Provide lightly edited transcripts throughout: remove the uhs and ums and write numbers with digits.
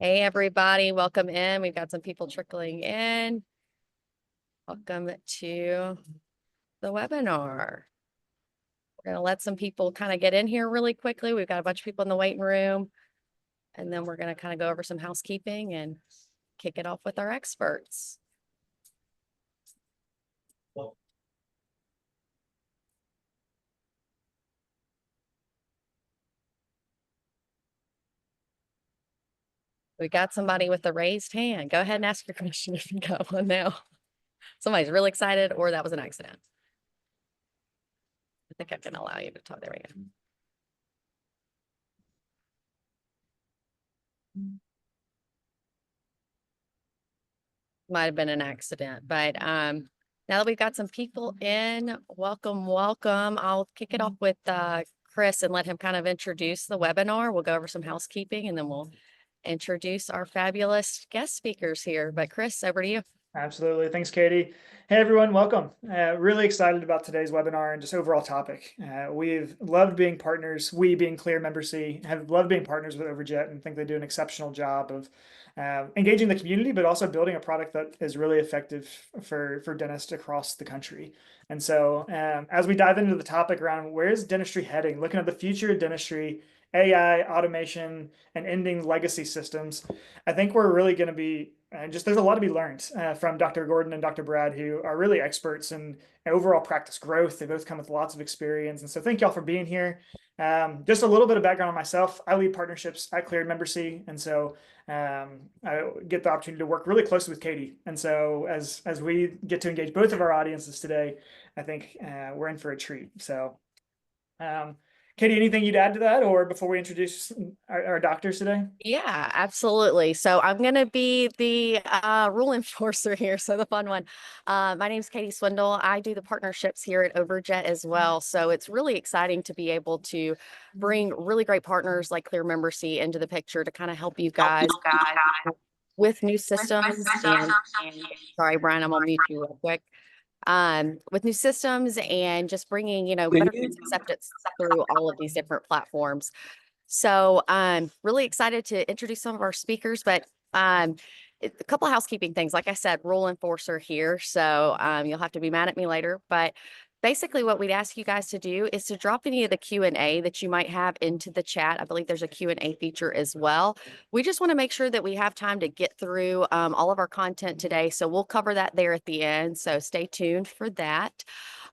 Hey, everybody, welcome in. We've got some people trickling in. Welcome to the webinar. We're going to let some people kind of get in here really quickly. We've got a bunch of people in the waiting room, and then we're going to kind of go over some housekeeping and kick it off with our experts. We got somebody with a raised hand. Go ahead and ask your question if you got one now. Somebody's really excited, or that was an accident. I think I can allow you to talk. There we go. Might have been an accident, but now that we've got some people in, welcome. I'll kick it off with Chris and let him kind of introduce the webinar. We'll go over some housekeeping and then we'll introduce our fabulous guest speakers here. But Chris, over to you. Absolutely. Thanks, Katie. Hey, everyone. Welcome. Really excited about today's webinar and just overall topic. We've loved being partners. We, being Kleer Membersy, have loved being partners with Overjet and think they do an exceptional job of engaging the community, but also building a product that is really effective for dentists across the country. And so as we dive into the topic around where's dentistry heading, looking at the future of dentistry, AI, automation, and ending legacy systems, I think we're really going to be there's a lot to be learned from Dr. Gordon and Dr. Brad, who are really experts in overall practice growth. They both come with lots of experience. And so thank y'all for being here. Just a little bit of background on myself. I lead partnerships at Kleer Membersy. And so I get the opportunity to work really closely with Katie. And so as we get to engage both of our audiences today, I think we're in for a treat. So Katie, anything you'd add to that, or before we introduce our doctors today? Yeah, absolutely. So I'm going to be the rule enforcer here. So the fun one. My name is Katie Swindle. I do the partnerships here at Overjet as well. So it's really exciting to be able to bring really great partners like Kleer Membersy into the picture to kind of help you guys with new systems. And sorry, Brian, I'm gonna mute you real quick. With new systems and just bringing, better acceptance through all of these different platforms. So I'm really excited to introduce some of our speakers, but a couple of housekeeping things. Like I said, rule enforcer here. So you'll have to be mad at me later, but basically what we'd ask you guys to do is to drop any of the Q&A that you might have into the chat. I believe there's a Q&A feature as well. We just want to make sure that we have time to get through all of our content today. So we'll cover that there at the end. So stay tuned for that.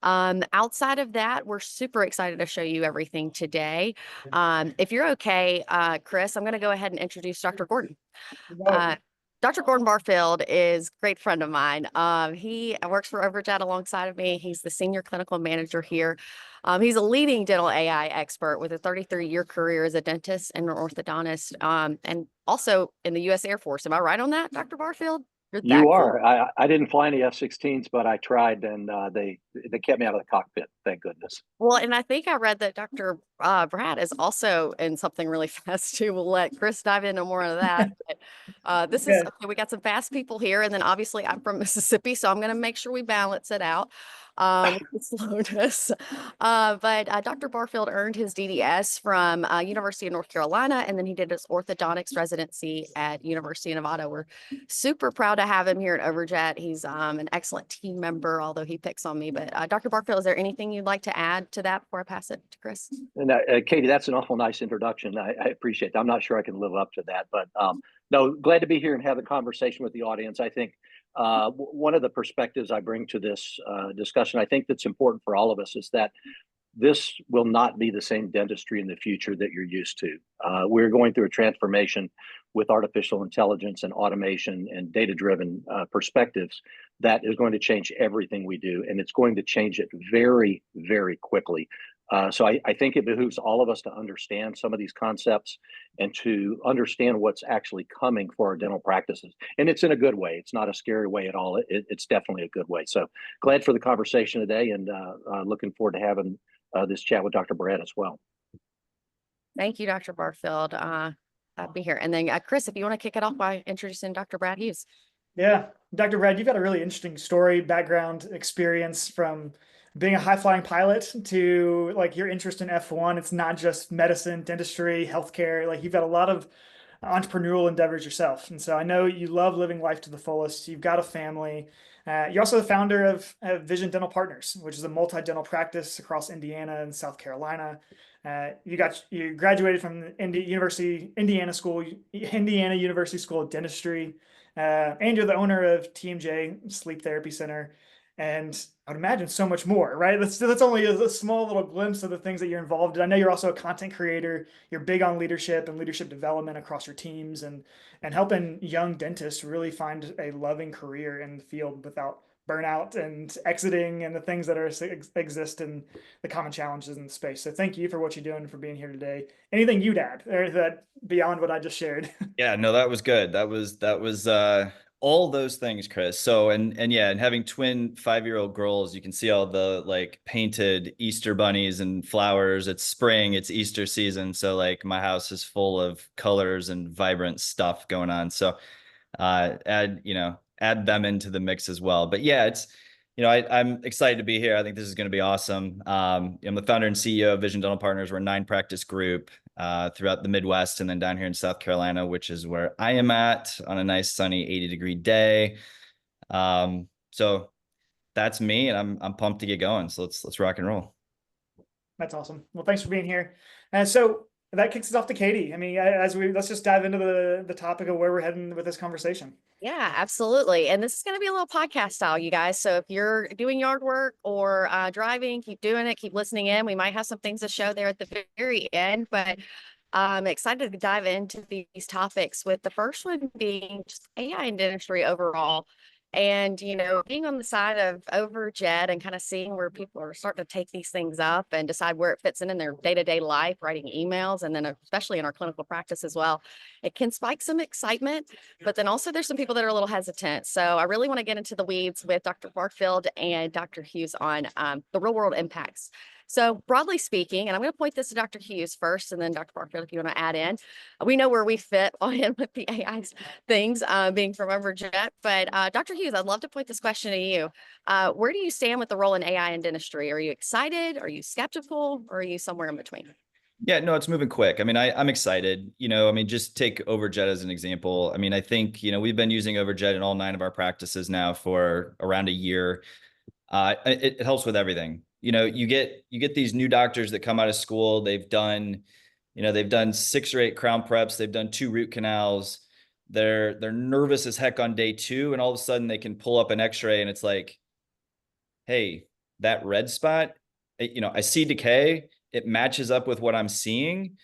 Outside of that, we're super excited to show you everything today. If you're okay, Chris, I'm going to go ahead and introduce Dr. Gordon. Dr. Gordon Barfield is a great friend of mine. He works for Overjet alongside of me. He's the senior clinical manager here. He's a leading dental AI expert with a 33-year career as a dentist and an orthodontist, and also in the U.S. Air Force. Am I right on that, Dr. Barfield? You are. Cool. I didn't fly any F-16s, but I tried, and they kept me out of the cockpit. Thank goodness. Well, and I think I read that Dr. Brad is also in something really fast too. We'll let Chris dive into more of that. But, this is okay, we got some fast people here, and then obviously I'm from Mississippi, so I'm going to make sure we balance it out. With slowness. But Dr. Barfield earned his DDS from University of North Carolina, and then he did his orthodontics residency at University of Nevada. We're super proud to have him here at Overjet. He's an excellent team member, although he picks on me. But Dr. Barfield, is there anything you'd like to add to that before I pass it to Chris? And Katie, that's an awful nice introduction. I appreciate that. I'm not sure I can live up to that, but no, glad to be here and have a conversation with the audience. I think one of the perspectives I bring to this discussion, I think that's important for all of us, is that this will not be the same dentistry in the future that you're used to. We're going through a transformation with artificial intelligence and automation and data-driven perspectives that is going to change everything we do, and it's going to change it very, very quickly. So I think it behooves all of us to understand some of these concepts and to understand what's actually coming for our dental practices. And it's in a good way. It's not a scary way at all. It's definitely a good way. So glad for the conversation today, and looking forward to having this chat with Dr. Brad as well. Thank you, Dr. Barfield. I'll be here. And then Chris, if you want to kick it off by introducing Dr. Brad Hughes. Yeah, Dr. Brad, you've got a really interesting story, background, experience from being a high-flying pilot to like your interest in F1. It's not just medicine, dentistry, healthcare. Like you've got a lot of entrepreneurial endeavors yourself. And so I know you love living life to the fullest. You've got a family. You're also the founder of Vision Dental Partners, which is a multi-dental practice across Indiana and South Carolina. You graduated from Indiana University School of Dentistry, and you're the owner of TMJ Sleep Therapy Center. And I would imagine so much more, right? That's only a small little glimpse of the things that you're involved in. I know you're also a content creator. You're big on leadership and leadership development across your teams, and helping young dentists really find a loving career in the field without burnout and exiting and the things that exist in the common challenges in the space. So thank you for what you're doing, for being here today. Anything you'd add or that beyond what I just shared? Yeah, no, that was good. That was all those things, Chris. So and yeah, and having twin 5-year-old girls, you can see all the like painted Easter bunnies and flowers. It's spring, it's Easter season. So like my house is full of colors and vibrant stuff going on. So add them into the mix as well. But yeah, I'm excited to be here. I think this is going to be awesome. I'm the founder and CEO of Vision Dental Partners. We're a 9-practice group throughout the Midwest and then down here in South Carolina, which is where I am at on a nice sunny 80-degree day. So that's me, and I'm pumped to get going. So let's rock and roll. That's awesome. Well, thanks for being here. And so that kicks us off to Katie. I mean, let's just dive into the topic of where we're heading with this conversation. Yeah, absolutely. And this is going to be a little podcast style, you guys. So if you're doing yard work or driving, keep doing it, keep listening in. We might have some things to show there at the very end, but I'm excited to dive into these topics, with the first one being just AI in dentistry overall. And, being on the side of Overjet and kind of seeing where people are starting to take these things up and decide where it fits in their day-to-day life, writing emails, and then especially in our clinical practice as well, it can spike some excitement. But then also there's some people that are a little hesitant. So I really want to get into the weeds with Dr. Barfield and Dr. Hughes on the real-world impacts. So broadly speaking, and I'm going to point this to Dr. Hughes first, and then Dr. Barfield, if you want to add in, we know where we fit on with the AI things, being from Overjet. But Dr. Hughes, I'd love to point this question to you. Where do you stand with the role in AI in dentistry? Are you excited? Are you skeptical? Or are you somewhere in between? Yeah, no, it's moving quick. I mean, I'm excited. Just take Overjet as an example. I mean, I think, we've been using Overjet in all 9 of our practices now for around a year. It helps with everything. You get these new doctors that come out of school. They've done 6 or 8 crown preps. They've done 2 root canals. They're nervous as heck on day 2. And all of a sudden they can pull up an x-ray and it's like, hey, that red spot, I see decay. It matches up with what I'm seeing.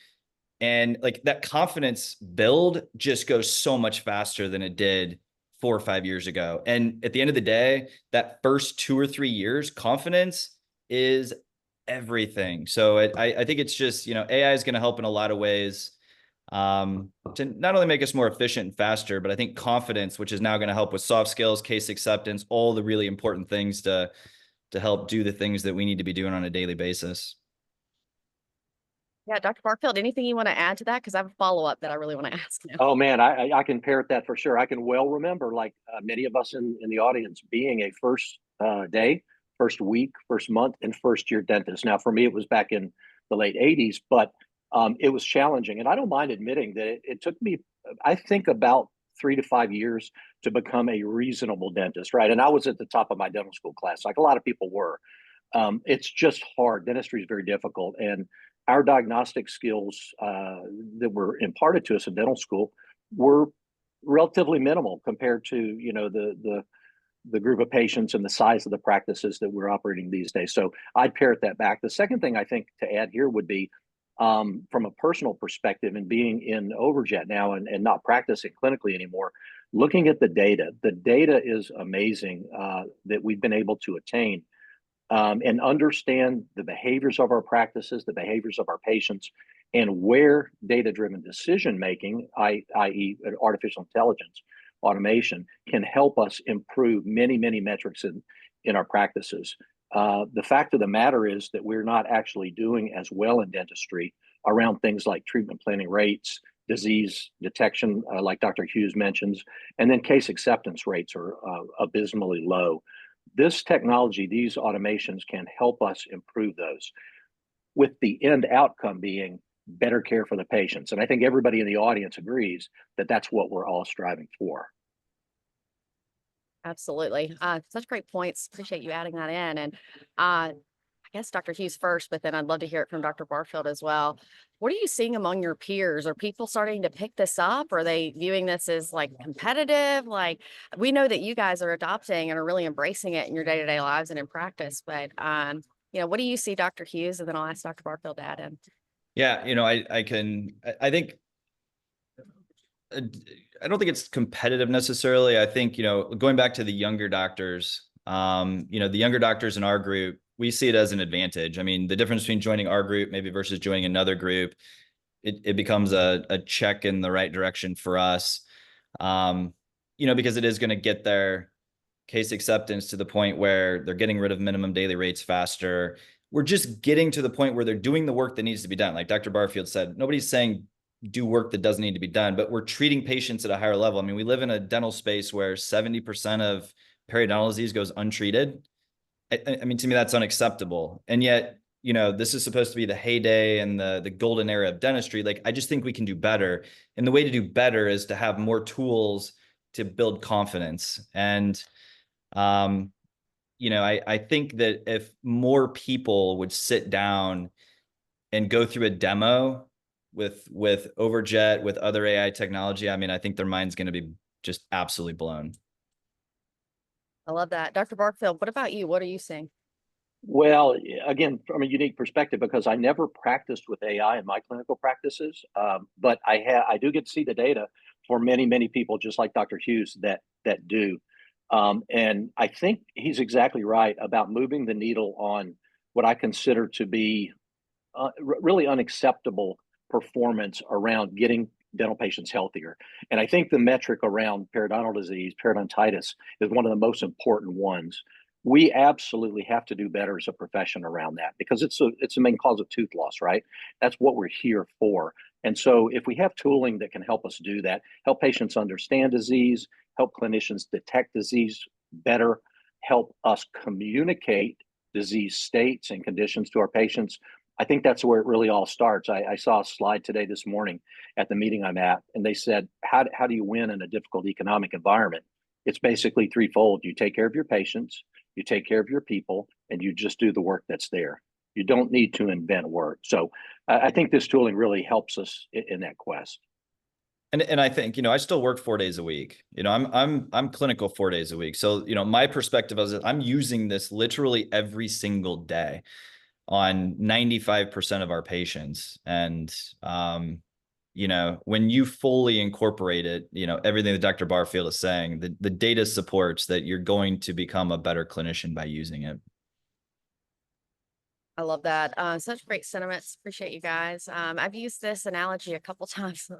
And like that confidence build just goes so much faster than it did 4 or 5 years ago. And at the end of the day, that first 2 or 3 years, confidence is everything. So I think it's just, AI is going to help in a lot of ways to not only make us more efficient and faster, but I think confidence, which is now going to help with soft skills, case acceptance, all the really important things to help do the things that we need to be doing on a daily basis. Yeah, Dr. Barfield, anything you want to add to that? Because I have a follow-up that I really want to ask you. Oh man, I can parrot that for sure. I can well remember, like many of us in the audience, being a first day, first week, first month, and first year dentist. Now, for me, it was back in the late 80s, but it was challenging. And I don't mind admitting that it took me, I think, about 3 to 5 years to become a reasonable dentist, right? And I was at the top of my dental school class, like a lot of people were. It's just hard. Dentistry is very difficult. And our diagnostic skills that were imparted to us in dental school were relatively minimal compared to the group of patients and the size of the practices that we're operating these days. So I'd parrot that back. The second thing I think to add here would be from a personal perspective, and being in Overjet now and not practicing clinically anymore, looking at the data. The data is amazing that we've been able to attain. And understand the behaviors of our practices, the behaviors of our patients, and where data-driven decision-making, i.e. artificial intelligence, automation, can help us improve many, many metrics in our practices. The fact of the matter is that we're not actually doing as well in dentistry around things like treatment planning rates, disease detection, like Dr. Hughes mentions, and then case acceptance rates are abysmally low. This technology, these automations can help us improve those, with the end outcome being better care for the patients. And I think everybody in the audience agrees that that's what we're all striving for. Absolutely. Such great points. Appreciate you adding that in. And I guess Dr. Hughes first, but then I'd love to hear it from Dr. Barfield as well. What are you seeing among your peers? Are people starting to pick this up? Are they viewing this as like competitive? Like, we know that you guys are adopting and are really embracing it in your day-to-day lives and in practice, but what do you see, Dr. Hughes? And then I'll ask Dr. Barfield to add in. Yeah, I think I don't think it's competitive necessarily. I think, going back to the younger doctors, the younger doctors in our group, we see it as an advantage. I mean, the difference between joining our group maybe versus joining another group, it becomes a check in the right direction for us, because it is going to get their case acceptance to the point where they're getting rid of minimum daily rates faster. We're just getting to the point where they're doing the work that needs to be done. Like Dr. Barfield said, nobody's saying do work that doesn't need to be done, but we're treating patients at a higher level. I mean, we live in a dental space where 70% of periodontal disease goes untreated. I mean, to me, that's unacceptable. And yet, this is supposed to be the heyday and the golden era of dentistry. Like, I just think we can do better. And the way to do better is to have more tools to build confidence. And, I think that if more people would sit down and go through a demo with Overjet, with other AI technology, I mean, I think their mind's going to be just absolutely blown. I love that. Dr. Barfield, what about you? What are you seeing? Well, again, from a unique perspective, because I never practiced with AI in my clinical practices, but I do get to see the data for many, many people, just like Dr. Hughes, that do. And I think he's exactly right about moving the needle on what I consider to be really unacceptable performance around getting dental patients healthier. And I think the metric around periodontal disease, periodontitis, is one of the most important ones. We absolutely have to do better as a profession around that, because it's a main cause of tooth loss, right? That's what we're here for. And so if we have tooling that can help us do that, help patients understand disease, help clinicians detect disease better, help us communicate disease states and conditions to our patients, I think that's where it really all starts. I saw a slide this morning at the meeting I'm at, and they said, how do you win in a difficult economic environment? It's basically threefold. You take care of your patients, you take care of your people, and you just do the work that's there. You don't need to invent work. So I think this tooling really helps us in that quest. And I think, I still work 4 days a week. I'm clinical 4 days a week. So, my perspective is that I'm using this literally every single day on 95% of our patients. And, when you fully incorporate it, everything that Dr. Barfield is saying, the data supports that you're going to become a better clinician by using it. I love that. Such great sentiments. Appreciate you guys. I've used this analogy a couple times.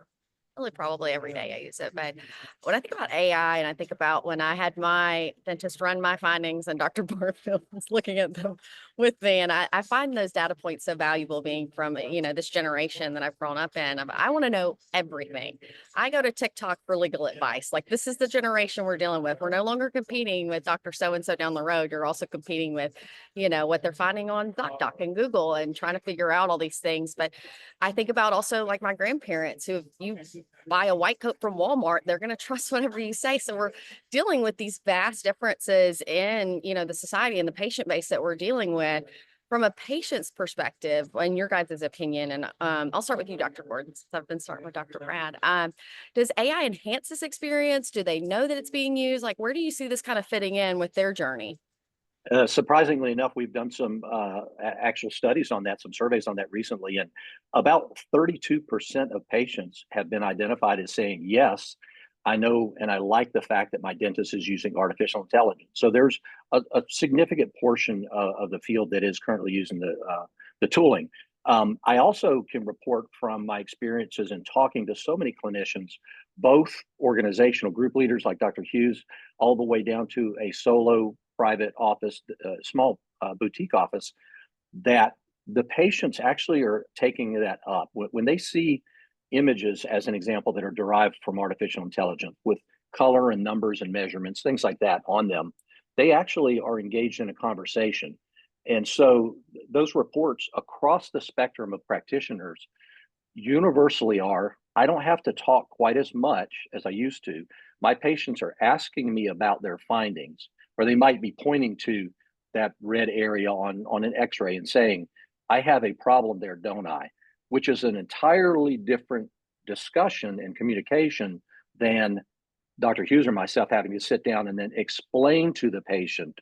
Really probably every day I use it. But when I think about AI and I think about when I had my dentist run my findings and Dr. Barfield was looking at them with me, and I find those data points so valuable, being from, this generation that I've grown up in. I want to know everything. I go to TikTok for legal advice. Like, this is the generation we're dealing with. We're no longer competing with Dr. So-and-so down the road. You're also competing with, what they're finding on ZocDoc and Google and trying to figure out all these things. But I think about also like my grandparents, who, you buy a white coat from Walmart, they're going to trust whatever you say. So we're dealing with these vast differences in, the society and the patient base that we're dealing with. From a patient's perspective, in your guys' opinion, and I'll start with you, Dr. Gordon, since I've been starting with Dr. Brad. Does AI enhance this experience? Do they know that it's being used? Like, where do you see this kind of fitting in with their journey? Surprisingly enough, we've done some actual studies on that, some surveys on that recently, and about 32% of patients have been identified as saying, yes, I know and I like the fact that my dentist is using artificial intelligence. So there's a significant portion of the field that is currently using the tooling. I also can report from my experiences in talking to so many clinicians, both organizational group leaders like Dr. Hughes, all the way down to a solo private office, small boutique office, that the patients actually are taking that up. When they see images, as an example, that are derived from artificial intelligence with color and numbers and measurements, things like that on them, they actually are engaged in a conversation. And so those reports across the spectrum of practitioners universally are, I don't have to talk quite as much as I used to. My patients are asking me about their findings, or they might be pointing to that red area on an x-ray and saying, I have a problem there, don't I? Which is an entirely different discussion and communication than Dr. Hughes or myself having to sit down and then explain to the patient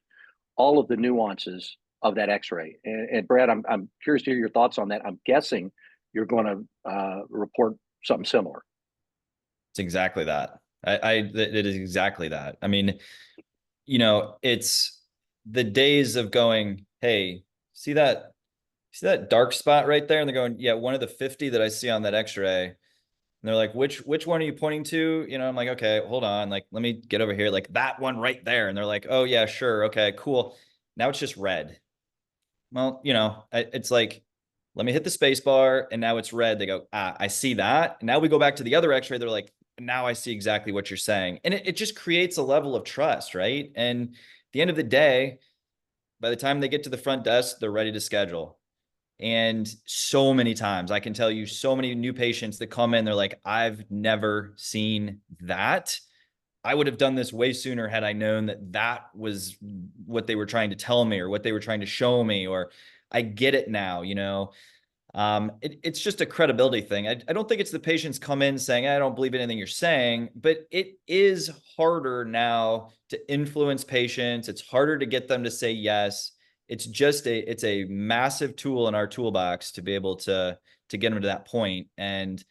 all of the nuances of that x-ray. And Brad, I'm curious to hear your thoughts on that. I'm guessing you're going to report something similar. It's exactly that. It is exactly that. I mean, you know, it's the days of going, hey, see that dark spot right there? And they're going, yeah, one of the 50 that I see on that x-ray. And they're like, which one are you pointing to? You know, I'm like, okay, hold on. Like, let me get over here. Like that one right there. And they're like, oh yeah, sure. Okay, cool. Now it's just red. Well, you know, it's like, let me hit the space bar and now it's red. They go, I see that. And now we go back to the other x-ray. They're like, now I see exactly what you're saying. And it just creates a level of trust, right? And at the end of the day, by the time they get to the front desk, they're ready to schedule. And so many times, I can tell you so many new patients that come in, they're like, I've never seen that. I would have done this way sooner had I known that that was what they were trying to tell me or what they were trying to show me, or I get it now, you know. It's just a credibility thing. I don't think it's the patients come in saying, I don't believe anything you're saying, but it is harder now to influence patients. It's harder to get them to say yes. It's just it's a massive tool in our toolbox to be able to get them to that point. And,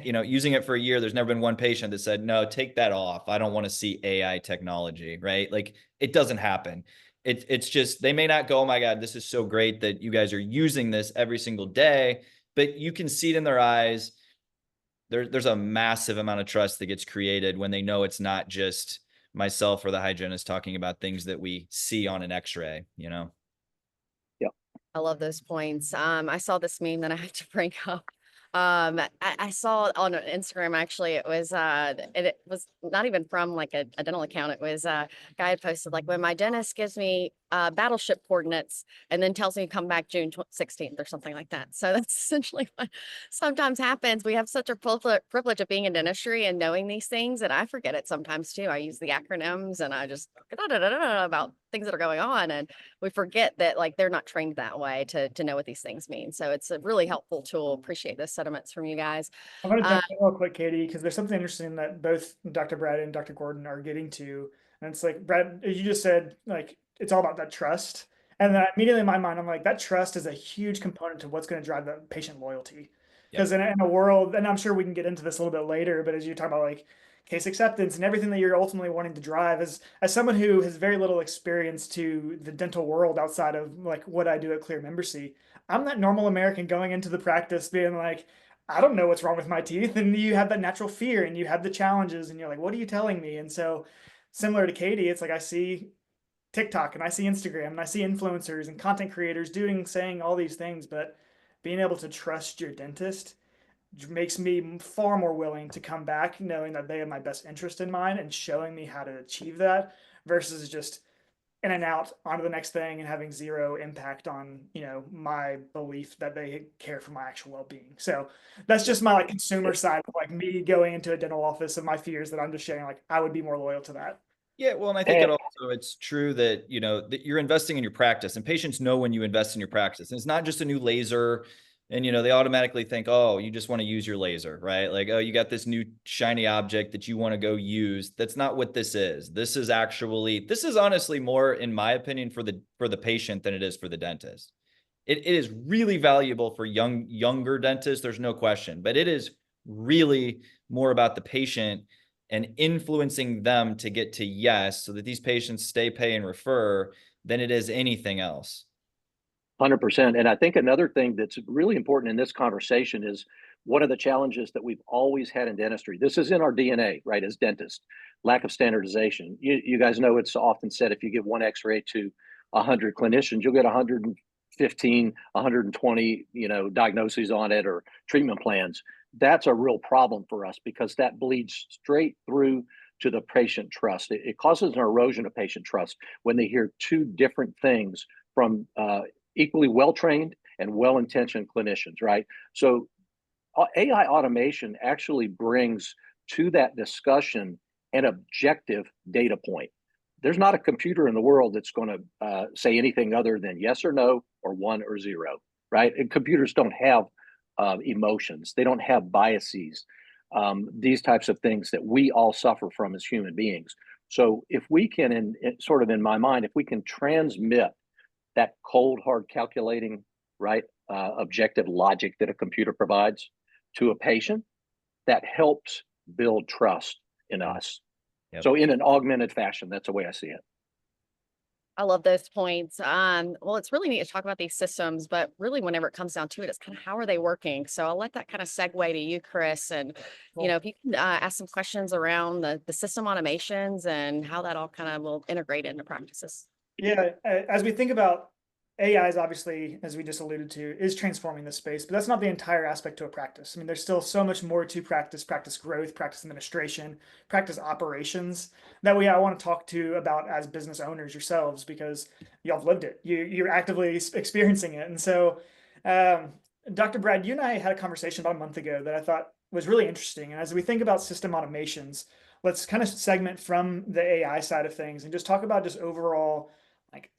you know, using it for a year, there's never been one patient that said, no, take that off. I don't want to see AI technology, right? Like it doesn't happen. It's just, they may not go, oh my God, this is so great that you guys are using this every single day, but you can see it in their eyes. There's a massive amount of trust that gets created when they know it's not just myself or the hygienist talking about things that we see on an x-ray, you know? Yeah. I love those points. I saw this meme that I had to bring up. I saw on Instagram, actually, it was not even from like a dental account. It was a guy had posted like, when my dentist gives me battleship coordinates and then tells me to come back June 16th or something like that. So that's essentially what sometimes happens. We have such a privilege of being in dentistry and knowing these things, and I forget it sometimes too. I use the acronyms and I just about things that are going on, and we forget that like they're not trained that way to know what these things mean. So it's a really helpful tool. Appreciate those sentiments from you guys. I'm going to jump in real quick, Katie, because there's something interesting that both Dr. Brad and Dr. Gordon are getting to. And it's like, Brad, you just said, like, it's all about that trust. And then immediately in my mind, I'm like, that trust is a huge component to what's going to drive that patient loyalty. Because in a world, and I'm sure we can get into this a little bit later, but as you talk about like case acceptance and everything that you're ultimately wanting to drive, as someone who has very little experience to the dental world outside of like what I do at Kleer Membersy, I'm that normal American going into the practice being like, I don't know what's wrong with my teeth. And you have that natural fear and you have the challenges and you're like, what are you telling me? And so similar to Katie, it's like I see TikTok and I see Instagram and I see influencers and content creators saying all these things, but being able to trust your dentist makes me far more willing to come back knowing that they have my best interest in mind and showing me how to achieve that versus just in and out onto the next thing and having zero impact on, you know, my belief that they care for my actual well-being. So that's just my like consumer side of like me going into a dental office and my fears that I'm just sharing. Like I would be more loyal to that. Yeah, well, and I think it's true that, you know, that you're investing in your practice, and patients know when you invest in your practice. And it's not just a new laser and, you know, they automatically think, oh, you just want to use your laser, right? Like, oh, you got this new shiny object that you want to go use. That's not what this is. This is honestly more, in my opinion, for the patient than it is for the dentist. It is really valuable for younger dentists. There's no question, but it is really more about the patient and influencing them to get to yes, so that these patients stay, pay, and refer than it is anything else. 100%. And I think another thing that's really important in this conversation is one of the challenges that we've always had in dentistry. This is in our DNA, right, as dentists, lack of standardization. You guys know it's often said if you give one x-ray to 100 clinicians, you'll get 115, 120, you know, diagnoses on it or treatment plans. That's a real problem for us because that bleeds straight through to the patient trust. It causes an erosion of patient trust when they hear two different things from equally well-trained and well-intentioned clinicians, right? So AI automation actually brings to that discussion an objective data point. There's not a computer in the world that's going to say anything other than yes or no or 1 or 0, right? And computers don't have emotions. They don't have biases. These types of things that we all suffer from as human beings. So if we can, sort of in my mind, if we can transmit that cold, hard calculating, right, objective logic that a computer provides to a patient, that helps build trust in us. Yep. So in an augmented fashion, that's the way I see it. I love those points. Well, it's really neat to talk about these systems, but really whenever it comes down to it, it's kind of how are they working? So I'll let that kind of segue to you, Chris. And, you know, if you can ask some questions around the system automations and how that all kind of will integrate into practices. Yeah, as we think about AI is obviously, as we just alluded to, is transforming the space, but that's not the entire aspect to a practice. I mean, there's still so much more to practice growth, practice administration, practice operations that I want to talk to about as business owners yourselves, because y'all have lived it. You're actively experiencing it. And so, Dr. Brad, you and I had a conversation about a month ago that I thought was really interesting. And as we think about system automations, let's kind of segment from the AI side of things and just talk about just overall, like,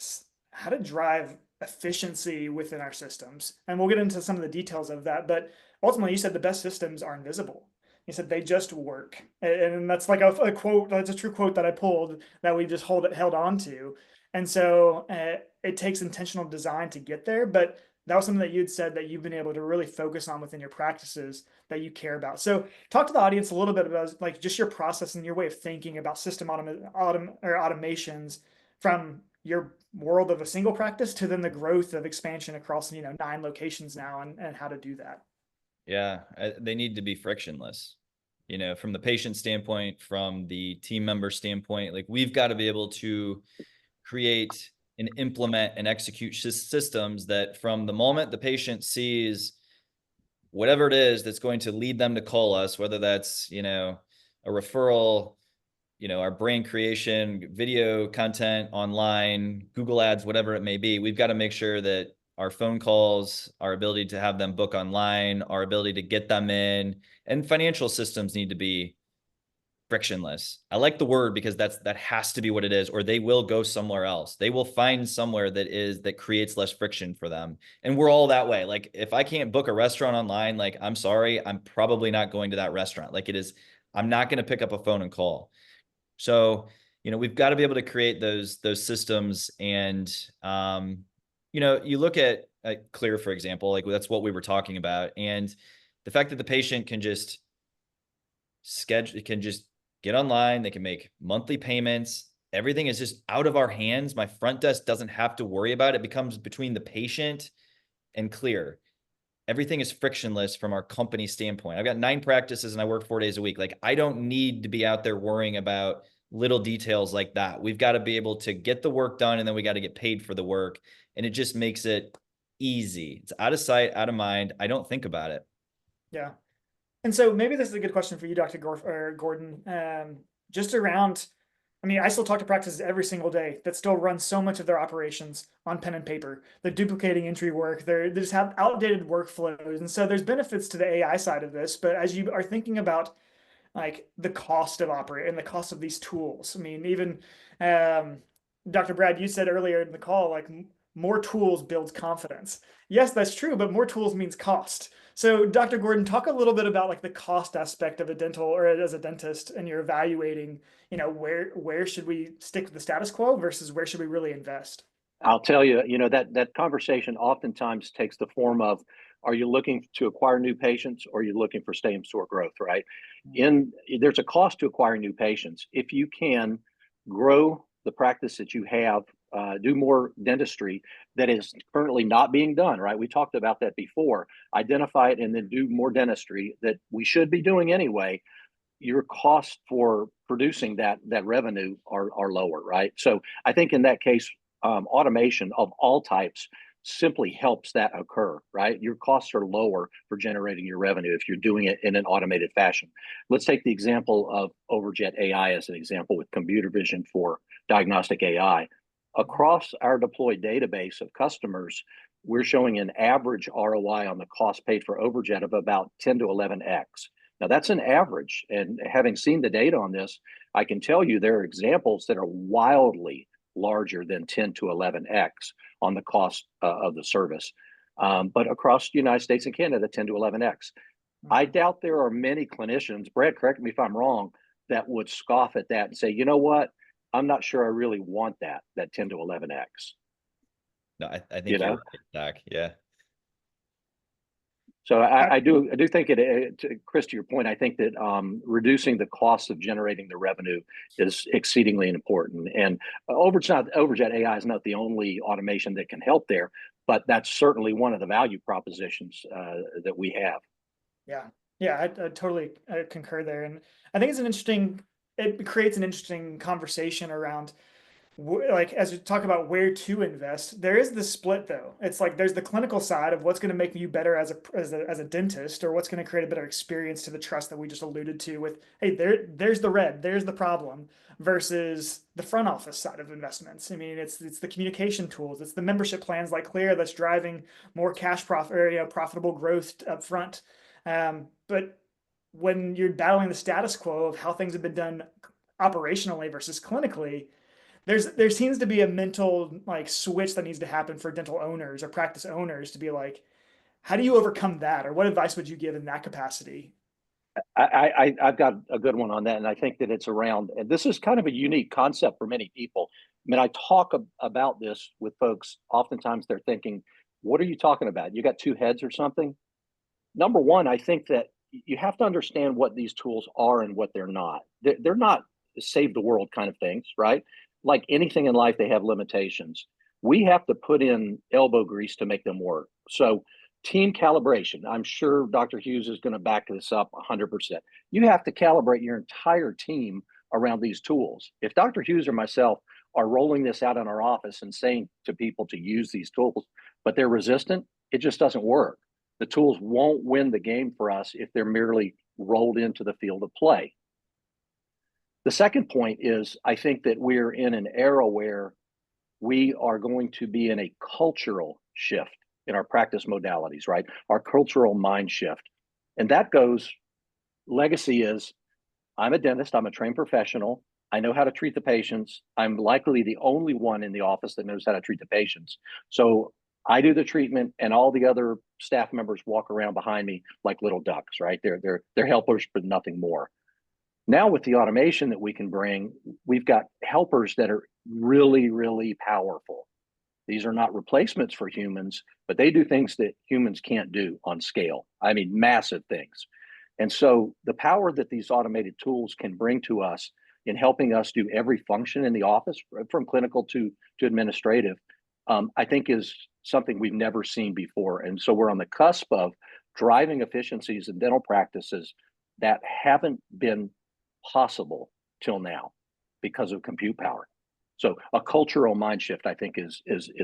how to drive efficiency within our systems. And we'll get into some of the details of that. But ultimately, you said the best systems are invisible. You said they just work. And that's like a quote, that's a true quote that I pulled that we just held on to. And so it takes intentional design to get there. But that was something that you'd said that you've been able to really focus on within your practices that you care about. So talk to the audience a little bit about like just your process and your way of thinking about system automations from your world of a single practice to then the growth of expansion across 9 locations now, and how to do that. Yeah, they need to be frictionless, from the patient standpoint, from the team member standpoint. Like, we've got to be able to create and implement and execute systems that from the moment the patient sees whatever it is that's going to lead them to call us, whether that's a referral, our brand creation, video content online, Google ads, whatever it may be, we've got to make sure that our phone calls, our ability to have them book online, our ability to get them in, and financial systems need to be frictionless. I like the word because that has to be what it is, or they will go somewhere else. They will find somewhere that creates less friction for them. And we're all that way. Like, if I can't book a restaurant online, like, I'm sorry, I'm probably not going to that restaurant. Like, I'm not going to pick up a phone and call. So, we've got to be able to create those systems. And, you look at Kleer, for example, like that's what we were talking about. And the fact that the patient can just get online, they can make monthly payments. Everything is just out of our hands. My front desk doesn't have to worry about it. It becomes between the patient and Kleer. Everything is frictionless from our company standpoint. I've got 9 practices and I work 4 days a week. Like, I don't need to be out there worrying about little details like that. We've got to be able to get the work done, and then we got to get paid for the work. And it just makes it easy. It's out of sight, out of mind. I don't think about it. Yeah. And so maybe this is a good question for you, Dr. Gordon, just around, I mean, I still talk to practices every single day that still run so much of their operations on pen and paper. They're duplicating entry work. They just have outdated workflows. And so there's benefits to the AI side of this. But as you are thinking about like the cost of operating and the cost of these tools, I mean, even Dr. Brad, you said earlier in the call, like, more tools builds confidence. Yes, that's true, but more tools means cost. So Dr. Gordon, talk a little bit about like the cost aspect of a dental or as a dentist, and you're evaluating, where should we stick with the status quo versus where should we really invest? I'll tell you, that conversation oftentimes takes the form of, are you looking to acquire new patients, or are you looking for same store growth, right? There's a cost to acquiring new patients. If you can grow the practice that you have, do more dentistry that is currently not being done, right? We talked about that before. Identify it and then do more dentistry that we should be doing anyway. Your costs for producing that revenue are lower, right? So I think in that case, automation of all types simply helps that occur, right? Your costs are lower for generating your revenue if you're doing it in an automated fashion. Let's take the example of Overjet AI as an example with computer vision for diagnostic AI. Across our deployed database of customers, we're showing an average ROI on the cost paid for Overjet of about 10 to 11x. Now that's an average, and having seen the data on this, I can tell you there are examples that are wildly larger than 10 to 11x on the cost of the service. But across the United States and Canada, 10 to 11x. I doubt there are many clinicians, Brad, correct me if I'm wrong, that would scoff at that and say, you know what, I'm not sure I really want that 10 to 11x. No, I think you're right, Zach. Yeah. So I do think Chris, to your point, I think that reducing the cost of generating the revenue is exceedingly important. And Overjet AI is not the only automation that can help there, but that's certainly one of the value propositions that we have. Yeah, I totally concur there. And I think it creates an interesting conversation around, like, as we talk about where to invest, there is the split though. It's like there's the clinical side of what's going to make you better as a dentist, or what's going to create a better experience to the trust that we just alluded to with, hey, there's the red, there's the problem, versus the front office side of investments. I mean, it's the communication tools, it's the membership plans like Kleer that's driving more cash profit, or, profitable growth up front. But when you're battling the status quo of how things have been done operationally versus clinically, there seems to be a mental like switch that needs to happen for dental owners or practice owners to be like, how do you overcome that? Or what advice would you give in that capacity? I've got a good one on that. And I think that it's around, and this is kind of a unique concept for many people. I mean, I talk about this with folks. Oftentimes they're thinking, what are you talking about? You got two heads or something? Number one, I think that you have to understand what these tools are and what they're not. They're not save the world kind of things, right? Like anything in life, they have limitations. We have to put in elbow grease to make them work. So team calibration, I'm sure Dr. Hughes is going to back this up 100%. You have to calibrate your entire team around these tools. If Dr. Hughes or myself are rolling this out in our office and saying to people to use these tools, but they're resistant, it just doesn't work. The tools won't win the game for us if they're merely rolled into the field of play. The second point is, I think that we're in an era where we are going to be in a cultural shift in our practice modalities, right? Our cultural mind shift. And that goes, legacy is, I'm a dentist, I'm a trained professional, I know how to treat the patients. I'm likely the only one in the office that knows how to treat the patients. So I do the treatment and all the other staff members walk around behind me like little ducks, right? They're helpers, but nothing more. Now with the automation that we can bring, we've got helpers that are really, really powerful. These are not replacements for humans, but they do things that humans can't do on scale. I mean, massive things. And so the power that these automated tools can bring to us in helping us do every function in the office, from clinical to administrative, I think is something we've never seen before. And so we're on the cusp of driving efficiencies in dental practices that haven't been possible till now because of compute power. So a cultural mind shift, I think, is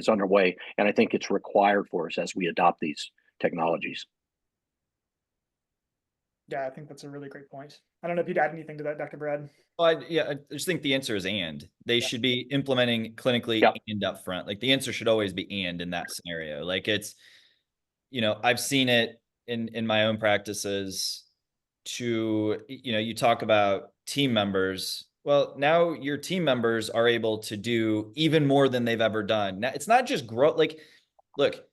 underway, and I think it's required for us as we adopt these technologies. Yeah, I think that's a really great point. I don't know if you'd add anything to that, Dr. Brad. Well, I just think the answer is and. They should be implementing clinically and upfront. Like the answer should always be and in that scenario. Like it's, I've seen it in my own practices to, you talk about team members. Well, now your team members are able to do even more than they've ever done. Now, it's not just growth. Like, look,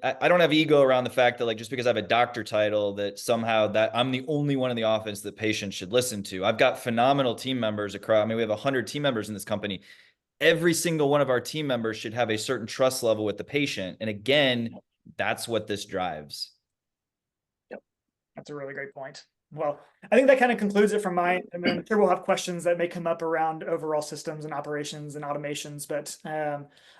I don't have ego around the fact that like, just because I have a doctor title that somehow that I'm the only one in the office that patients should listen to. I've got phenomenal team members across. I mean, we have 100 team members in this company. Every single one of our team members should have a certain trust level with the patient. And again, that's what this drives. Yep. That's a really great point. Well, I think that kind of concludes it from mine. I mean, I'm sure we'll have questions that may come up around overall systems and operations and automations, but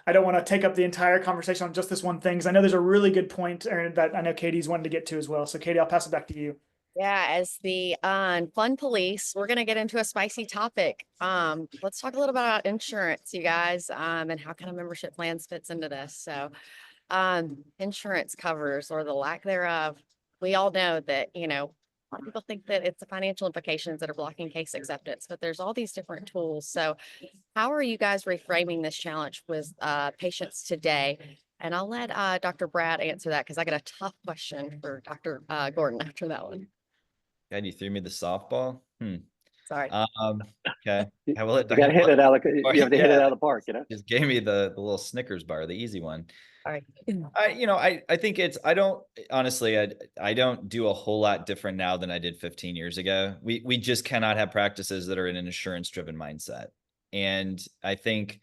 I don't want to take up the entire conversation on just this one thing, because I know there's a really good point that I know Katie's wanted to get to as well. So Katie, I'll pass it back to you. Yeah, as the fun police, we're going to get into a spicy topic. Let's talk a little bit about insurance, you guys, and how kind of membership plans fits into this. So insurance covers, or the lack thereof. We all know that, a lot of people think that it's the financial implications that are blocking case acceptance, but there's all these different tools. So how are you guys reframing this challenge with patients today? And I'll let Dr. Brad answer that because I got a tough question for Dr. Gordon after that one. God, you threw me the softball. Sorry. Okay. I will let You got to hit it out. You have to hit it out of the park, you know. Just gave me the little Snickers bar, the easy one. All right. I think I don't honestly, I don't do a whole lot different now than I did 15 years ago. We just cannot have practices that are in an insurance driven mindset. And I think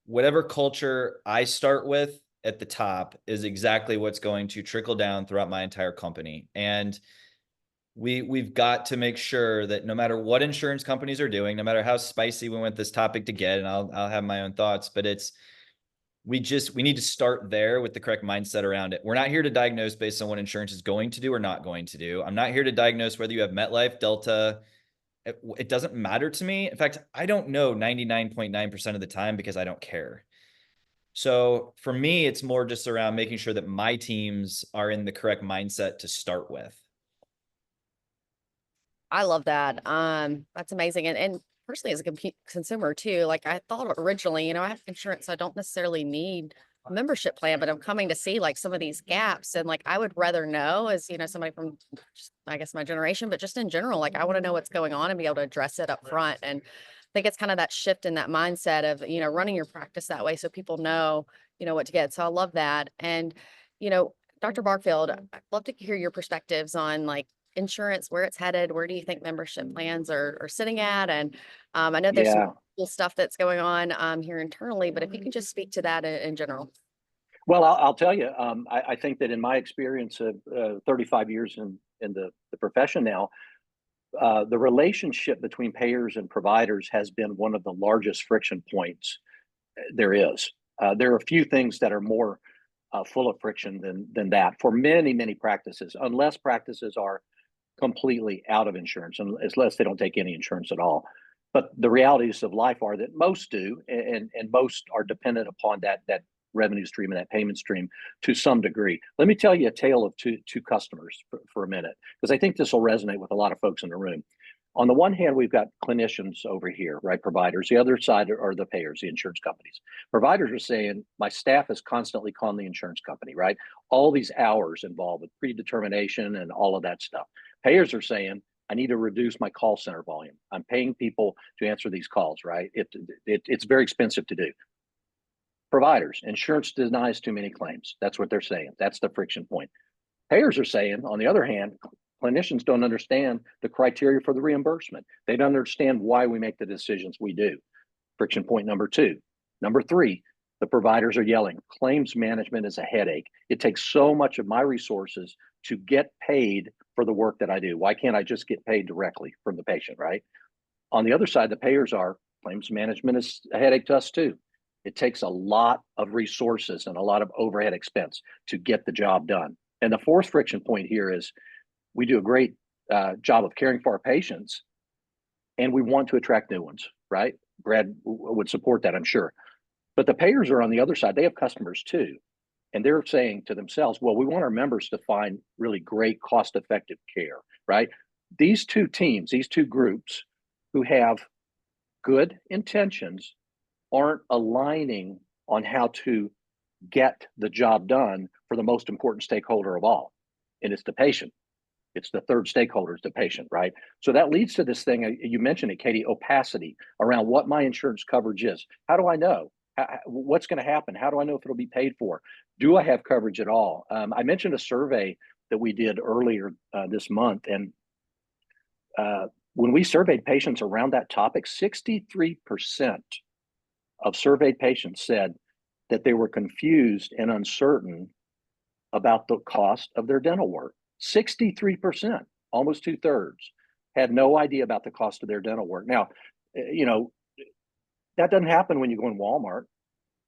whatever culture I start with at the top is exactly what's going to trickle down throughout my entire company. And we've got to make sure that no matter what insurance companies are doing, no matter how spicy we want this topic to get, and I'll have my own thoughts, but we need to start there with the correct mindset around it. We're not here to diagnose based on what insurance is going to do or not going to do. I'm not here to diagnose whether you have MetLife, Delta. It doesn't matter to me. In fact, I don't know 99.9% of the time because I don't care. So for me, it's more just around making sure that my teams are in the correct mindset to start with. I love that. That's amazing. And personally, as a consumer too, like I thought originally, I have insurance, so I don't necessarily need a membership plan, but I'm coming to see like some of these gaps, and like I would rather know as somebody from I guess my generation, but just in general, like I want to know what's going on and be able to address it up front. And I think it's kind of that shift in that mindset of running your practice that way, so people know what to get. So I love that. And Dr. Barfield, I'd love to hear your perspectives on like insurance, where it's headed. Where do you think membership plans are sitting at? And I know there's some cool stuff that's going on here internally, but if you can just speak to that in general. Well, I'll tell you, I think that in my experience of 35 years in the profession now, the relationship between payers and providers has been one of the largest friction points there is. There are a few things that are more full of friction than that for many, many practices, unless practices are completely out of insurance, unless they don't take any insurance at all. But the realities of life are that most do, and most are dependent upon that revenue stream and that payment stream to some degree. Let me tell you a tale of two customers for a minute, because I think this will resonate with a lot of folks in the room. On the one hand, we've got clinicians over here, right? Providers. The other side are the payers, the insurance companies. Providers are saying, my staff is constantly calling the insurance company, right? All these hours involved with predetermination and all of that stuff. Payers are saying, I need to reduce my call center volume. I'm paying people to answer these calls, right? It's very expensive to do. Providers, insurance denies too many claims. That's what they're saying. That's the friction point. Payers are saying, on the other hand, clinicians don't understand the criteria for the reimbursement. They don't understand why we make the decisions we do. Friction point number two. Number three, the providers are yelling, claims management is a headache. It takes so much of my resources to get paid for the work that I do. Why can't I just get paid directly from the patient, right? On the other side, the payers are, claims management is a headache to us too. It takes a lot of resources and a lot of overhead expense to get the job done. And the fourth friction point here is we do a great job of caring for our patients, and we want to attract new ones, right? Brad would support that, I'm sure. But the payers are on the other side. They have customers too. And they're saying to themselves, well, we want our members to find really great cost-effective care, right? These two teams, these two groups who have good intentions aren't aligning on how to get the job done for the most important stakeholder of all. And it's the patient. It's the third stakeholder, is the patient, right? So that leads to this thing, you mentioned it, Katie, opacity around what my insurance coverage is. How do I know? What's going to happen? How do I know if it'll be paid for? Do I have coverage at all? I mentioned a survey that we did earlier this month. And when we surveyed patients around that topic, 63% of surveyed patients said that they were confused and uncertain about the cost of their dental work. 63%, almost 2/3, had no idea about the cost of their dental work. Now, that doesn't happen when you go in Walmart.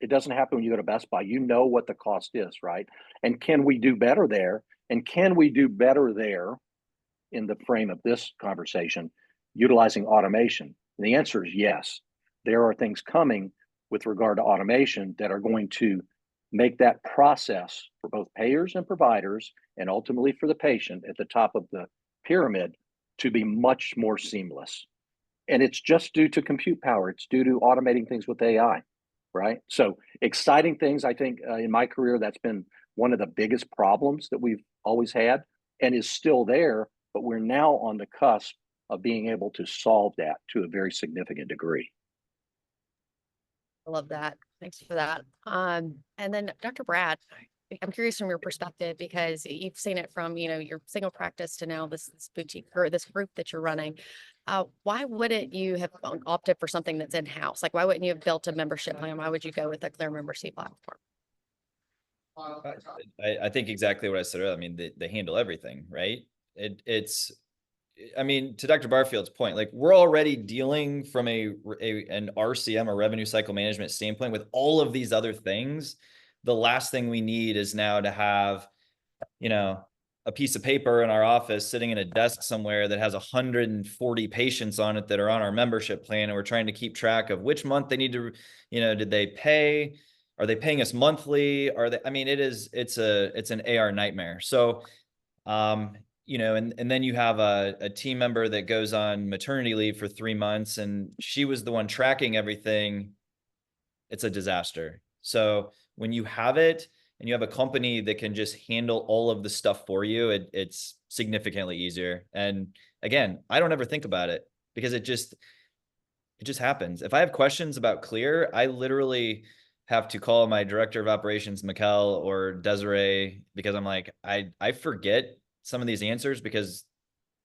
It doesn't happen when you go to Best Buy. You know what the cost is, right? And can we do better there? And can we do better there in the frame of this conversation, utilizing automation? And the answer is yes. There are things coming with regard to automation that are going to make that process for both payers and providers, and ultimately for the patient at the top of the pyramid, to be much more seamless. And it's just due to compute power. It's due to automating things with AI. right? So exciting things. I think in my career, that's been one of the biggest problems that we've always had and is still there, but we're now on the cusp of being able to solve that to a very significant degree. I love that. Thanks for that. And then Dr. Brad, I'm curious from your perspective because you've seen it from, your single practice to now this boutique or this group that you're running. Why wouldn't you have opted for something that's in-house? Like, why wouldn't you have built a membership plan? Why would you go with a Kleer Membersy platform? I think exactly what I said earlier. I mean, they handle everything, right? I mean, to Dr. Barfield's point, like we're already dealing from an RCM or revenue cycle management standpoint with all of these other things. The last thing we need is now to have, a piece of paper in our office sitting in a desk somewhere that has 140 patients on it that are on our membership plan. And we're trying to keep track of which month they need to, did they pay? Are they paying us monthly? I mean, it's an AR nightmare. So, and then you have a team member that goes on maternity leave for 3 months and she was the one tracking everything. It's a disaster. So when you have it and you have a company that can just handle all of the stuff for you, it's significantly easier. And again, I don't ever think about it because it just happens. If I have questions about Kleer, I literally have to call my director of operations, Mikkel or Desiree, because I'm like, I forget some of these answers because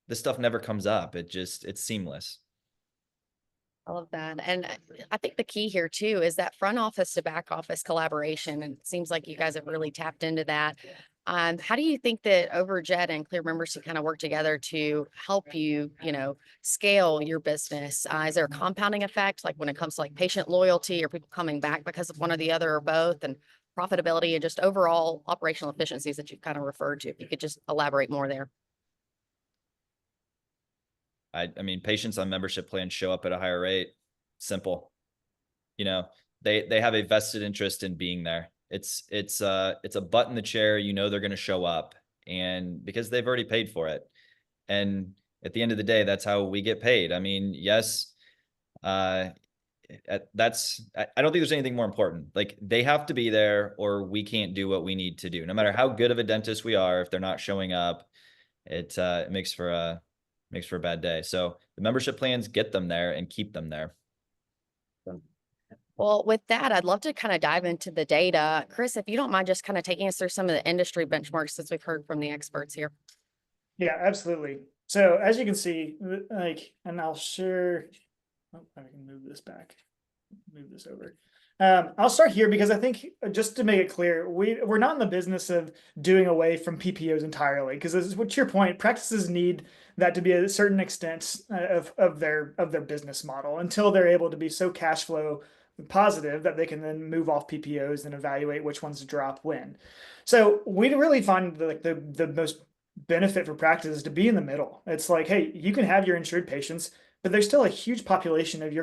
this stuff never comes up. It's seamless. I love that. And I think the key here too is that front office to back office collaboration. And it seems like you guys have really tapped into that. How do you think that Overjet and Kleer Membersy kind of work together to help you, scale your business? Is there a compounding effect, like when it comes to like patient loyalty or people coming back because of one or the other or both, and profitability and just overall operational efficiencies that you've kind of referred to? If you could just elaborate more there. I mean, patients on membership plans show up at a higher rate. Simple. They have a vested interest in being there. It's a butt in the chair. They're going to show up, and because they've already paid for it. And at the end of the day, that's how we get paid. I mean, yes, I don't think there's anything more important. Like they have to be there or we can't do what we need to do. No matter how good of a dentist we are, if they're not showing up, it makes for a bad day. So the membership plans get them there and keep them there. Well, with that, I'd love to kind of dive into the data. Chris, if you don't mind just kind of taking us through some of the industry benchmarks since we've heard from the experts here. Yeah, absolutely. So as you can see, and I'll share, I can move this back, move this over. I'll start here because I think just to make it clear, we're not in the business of doing away from PPOs entirely, because what's your point? Practices need that to be a certain extent of their business model until they're able to be so cash flow positive that they can then move off PPOs and evaluate which ones to drop when. So we really find the most benefit for practices to be in the middle. It's like, hey, you can have your insured patients, but there's still a huge population of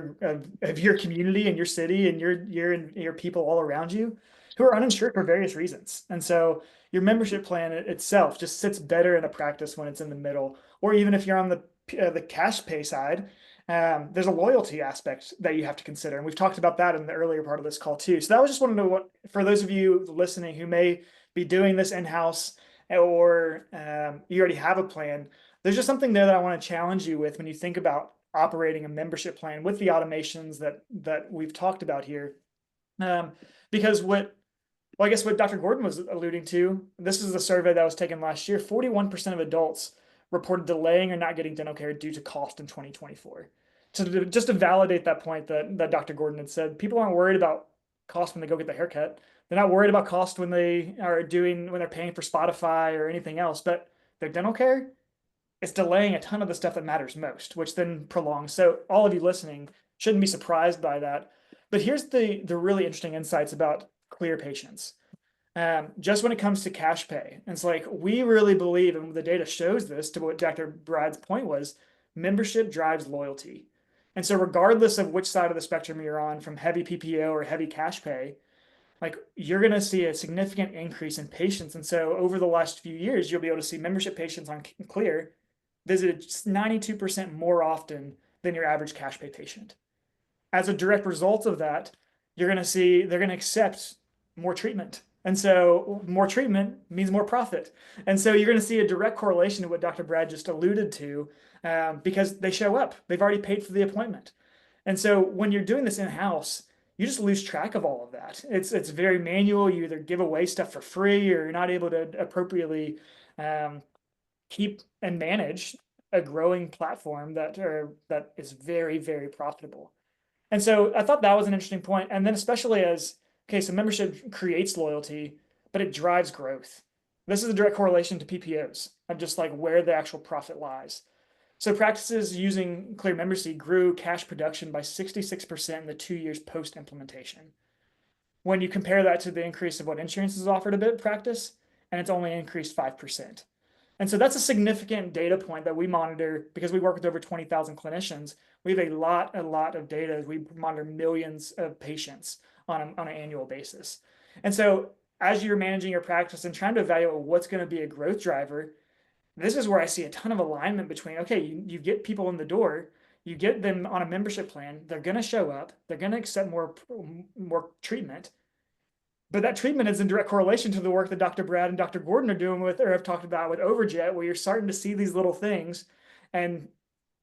your community and your city and your people all around you who are uninsured for various reasons. And so your membership plan itself just sits better in a practice when it's in the middle. Or even if you're on the cash pay side, there's a loyalty aspect that you have to consider. And we've talked about that in the earlier part of this call too. So that was just one of for those of you listening who may be doing this in-house or you already have a plan, there's just something there that I want to challenge you with when you think about operating a membership plan with the automations that we've talked about here. Because I guess what Dr. Gordon was alluding to, this is a survey that was taken last year, 41% of adults reported delaying or not getting dental care due to cost in 2024. So just to validate that point that Dr. Gordon had said, people aren't worried about cost when they go get their haircut. They're not worried about cost when they're paying for Spotify or anything else, but their dental care, it's delaying a ton of the stuff that matters most, which then prolongs. So all of you listening shouldn't be surprised by that. But here's the really interesting insights about Kleer patients. Just when it comes to cash pay, it's like we really believe, and the data shows this to what Dr. Brad's point was, membership drives loyalty. And so regardless of which side of the spectrum you're on, from heavy PPO or heavy cash pay, like you're going to see a significant increase in patients. And so over the last few years, you'll be able to see membership patients on Kleer visited 92% more often than your average cash pay patient. As a direct result of that, you're going to see they're going to accept more treatment. And so more treatment means more profit. And so you're going to see a direct correlation to what Dr. Brad just alluded to, because they show up. They've already paid for the appointment. And so when you're doing this in-house, you just lose track of all of that. It's very manual. You either give away stuff for free, or you're not able to appropriately keep and manage a growing platform that is very, very profitable. And so I thought that was an interesting point. And then especially as, okay, so membership creates loyalty, but it drives growth. This is a direct correlation to PPOs of just like where the actual profit lies. So practices using Kleer Membersy grew cash production by 66% in the 2 years post-implementation. When you compare that to the increase of what insurance is offered a bit practice, and it's only increased 5%. And so that's a significant data point that we monitor because we work with over 20,000 clinicians. We have a lot of data. We monitor millions of patients on an annual basis. And so as you're managing your practice and trying to evaluate what's going to be a growth driver, this is where I see a ton of alignment between, okay, you get people in the door, you get them on a membership plan, they're going to show up, they're going to accept more treatment. But that treatment is in direct correlation to the work that Dr. Brad and Dr. Gordon are doing with, or have talked about with Overjet, where you're starting to see these little things, and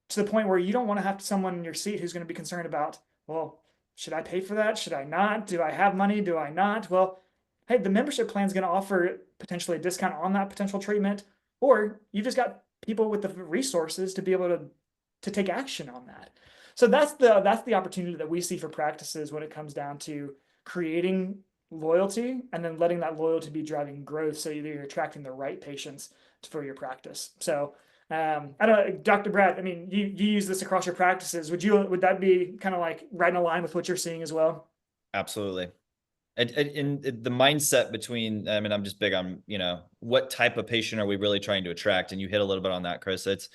to the point where you don't want to have someone in your seat who's going to be concerned about, well, should I pay for that? Should I not? Do I have money? Do I not? Well, hey, the membership plan is going to offer potentially a discount on that potential treatment, or you've just got people with the resources to be able to take action on that. So that's the opportunity that we see for practices when it comes down to creating loyalty and then letting that loyalty be driving growth, so you're attracting the right patients for your practice. So I don't know, Dr. Brad, I mean, you use this across your practices. Would that be kind of like right in line with what you're seeing as well? Absolutely. And the mindset between, I mean, I'm just big on, what type of patient are we really trying to attract? And you hit a little bit on that, Chris. It's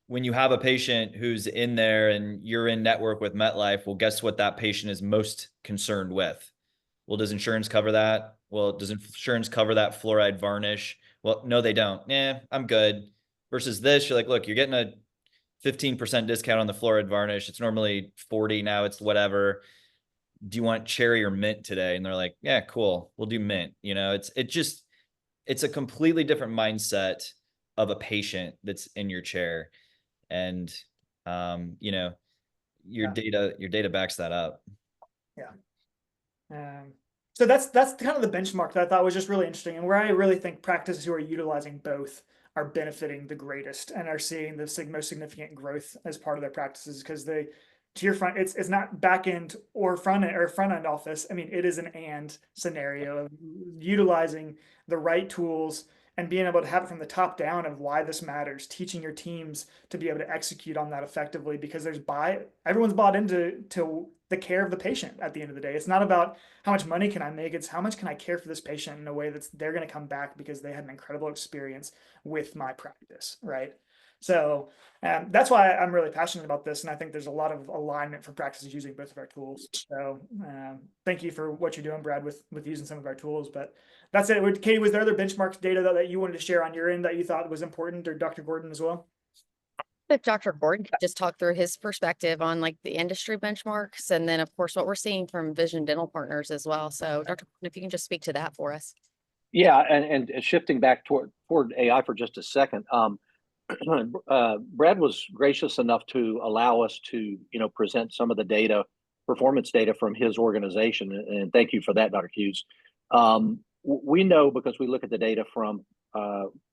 when you have a patient who's in there and you're in network with MetLife, well, guess what that patient is most concerned with? Well, does insurance cover that? Well, does insurance cover that fluoride varnish? Well, no, they don't. I'm good. Versus this, you're like, look, you're getting a 15% discount on the fluoride varnish. It's normally 40 now. It's whatever. Do you want cherry or mint today? And they're like, yeah, cool. We'll do mint. It's a completely different mindset of a patient that's in your chair. And, your data backs that up. Yeah. So that's kind of the benchmark that I thought was just really interesting, and where I really think practices who are utilizing both are benefiting the greatest and are seeing the most significant growth as part of their practices, because they, to your front, it's not back end or front end office. I mean, it is an and scenario of utilizing the right tools and being able to have it from the top down of why this matters, teaching your teams to be able to execute on that effectively, because everyone's bought into the care of the patient at the end of the day. It's not about how much money can I make, it's how much can I care for this patient in a way that they're going to come back because they had an incredible experience with my practice, right? So that's why I'm really passionate about this, and I think there's a lot of alignment for practices using both of our tools. So thank you for what you're doing, Brad, with using some of our tools. But that's it. Katie, was there other benchmarks data that you wanted to share on your end that you thought was important, or Dr. Gordon as well? If Dr. Gordon could just talk through his perspective on like the industry benchmarks, and then of course what we're seeing from Vision Dental Partners as well. So Dr. Gordon, if you can just speak to that for us. Yeah, and shifting back toward AI for just a second. Brad was gracious enough to allow us to, present some of the data, performance data from his organization, and thank you for that, Dr. Hughes. We know, because we look at the data from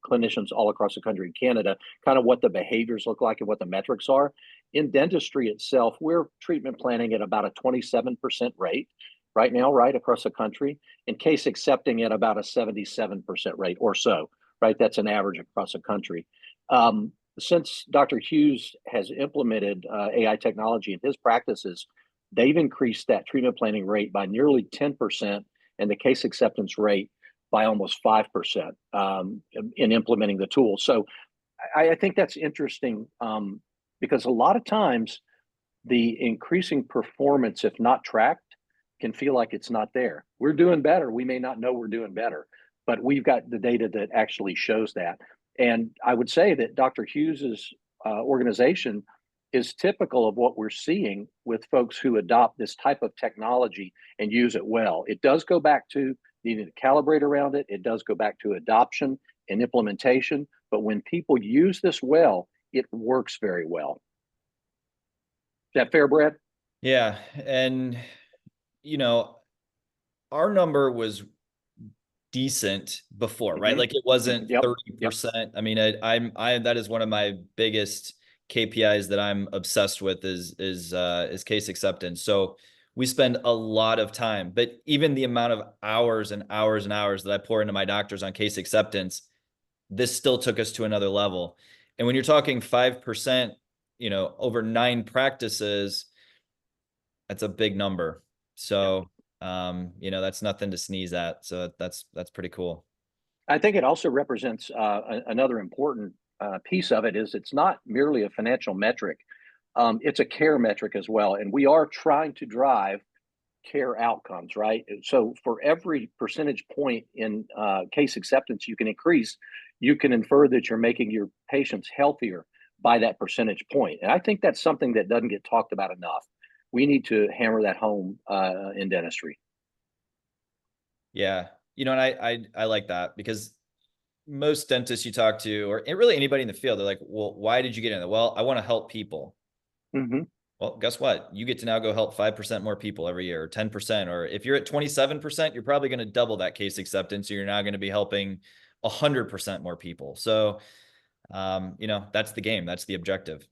clinicians all across the country in Canada, kind of what the behaviors look like and what the metrics are. In dentistry itself, we're treatment planning at about a 27% rate right now, right across the country, and case accepting at about a 77% rate or so, right? That's an average across the country. Since Dr. Hughes has implemented AI technology in his practices, they've increased that treatment planning rate by nearly 10% and the case acceptance rate by almost 5% in implementing the tool. So I think that's interesting because a lot of times the increasing performance, if not tracked, can feel like it's not there. We're doing better. We may not know we're doing better, but we've got the data that actually shows that. And I would say that Dr. Hughes's organization is typical of what we're seeing with folks who adopt this type of technology and use it well. It does go back to needing to calibrate around it. It does go back to adoption and implementation. But when people use this well, it works very well. Is that fair, Brad? Yeah. And, you know, our number was decent before, right? Like it wasn't 30%. I mean, that is one of my biggest KPIs that I'm obsessed with is case acceptance. So we spend a lot of time, but even the amount of hours and hours and hours that I pour into my doctors on case acceptance, this still took us to another level. And when you're talking 5%, you know, over 9 practices, that's a big number. So, you know, that's nothing to sneeze at. So that's pretty cool. I think it also represents another important piece of it is it's not merely a financial metric. It's a care metric as well. And we are trying to drive care outcomes, right? So for every percentage point in case acceptance you can increase, you can infer that you're making your patients healthier by that percentage point. And I think that's something that doesn't get talked about enough. We need to hammer that home in dentistry. Yeah. You know, and I like that because most dentists you talk to, or really anybody in the field, they're like, well, why did you get in there? Well, I want to help people. Well, guess what? You get to now go help 5% more people every year, or 10%, or if you're at 27%, you're probably going to double that case acceptance. So you're now going to be helping 100% more people. So, you know, that's the game. That's the objective.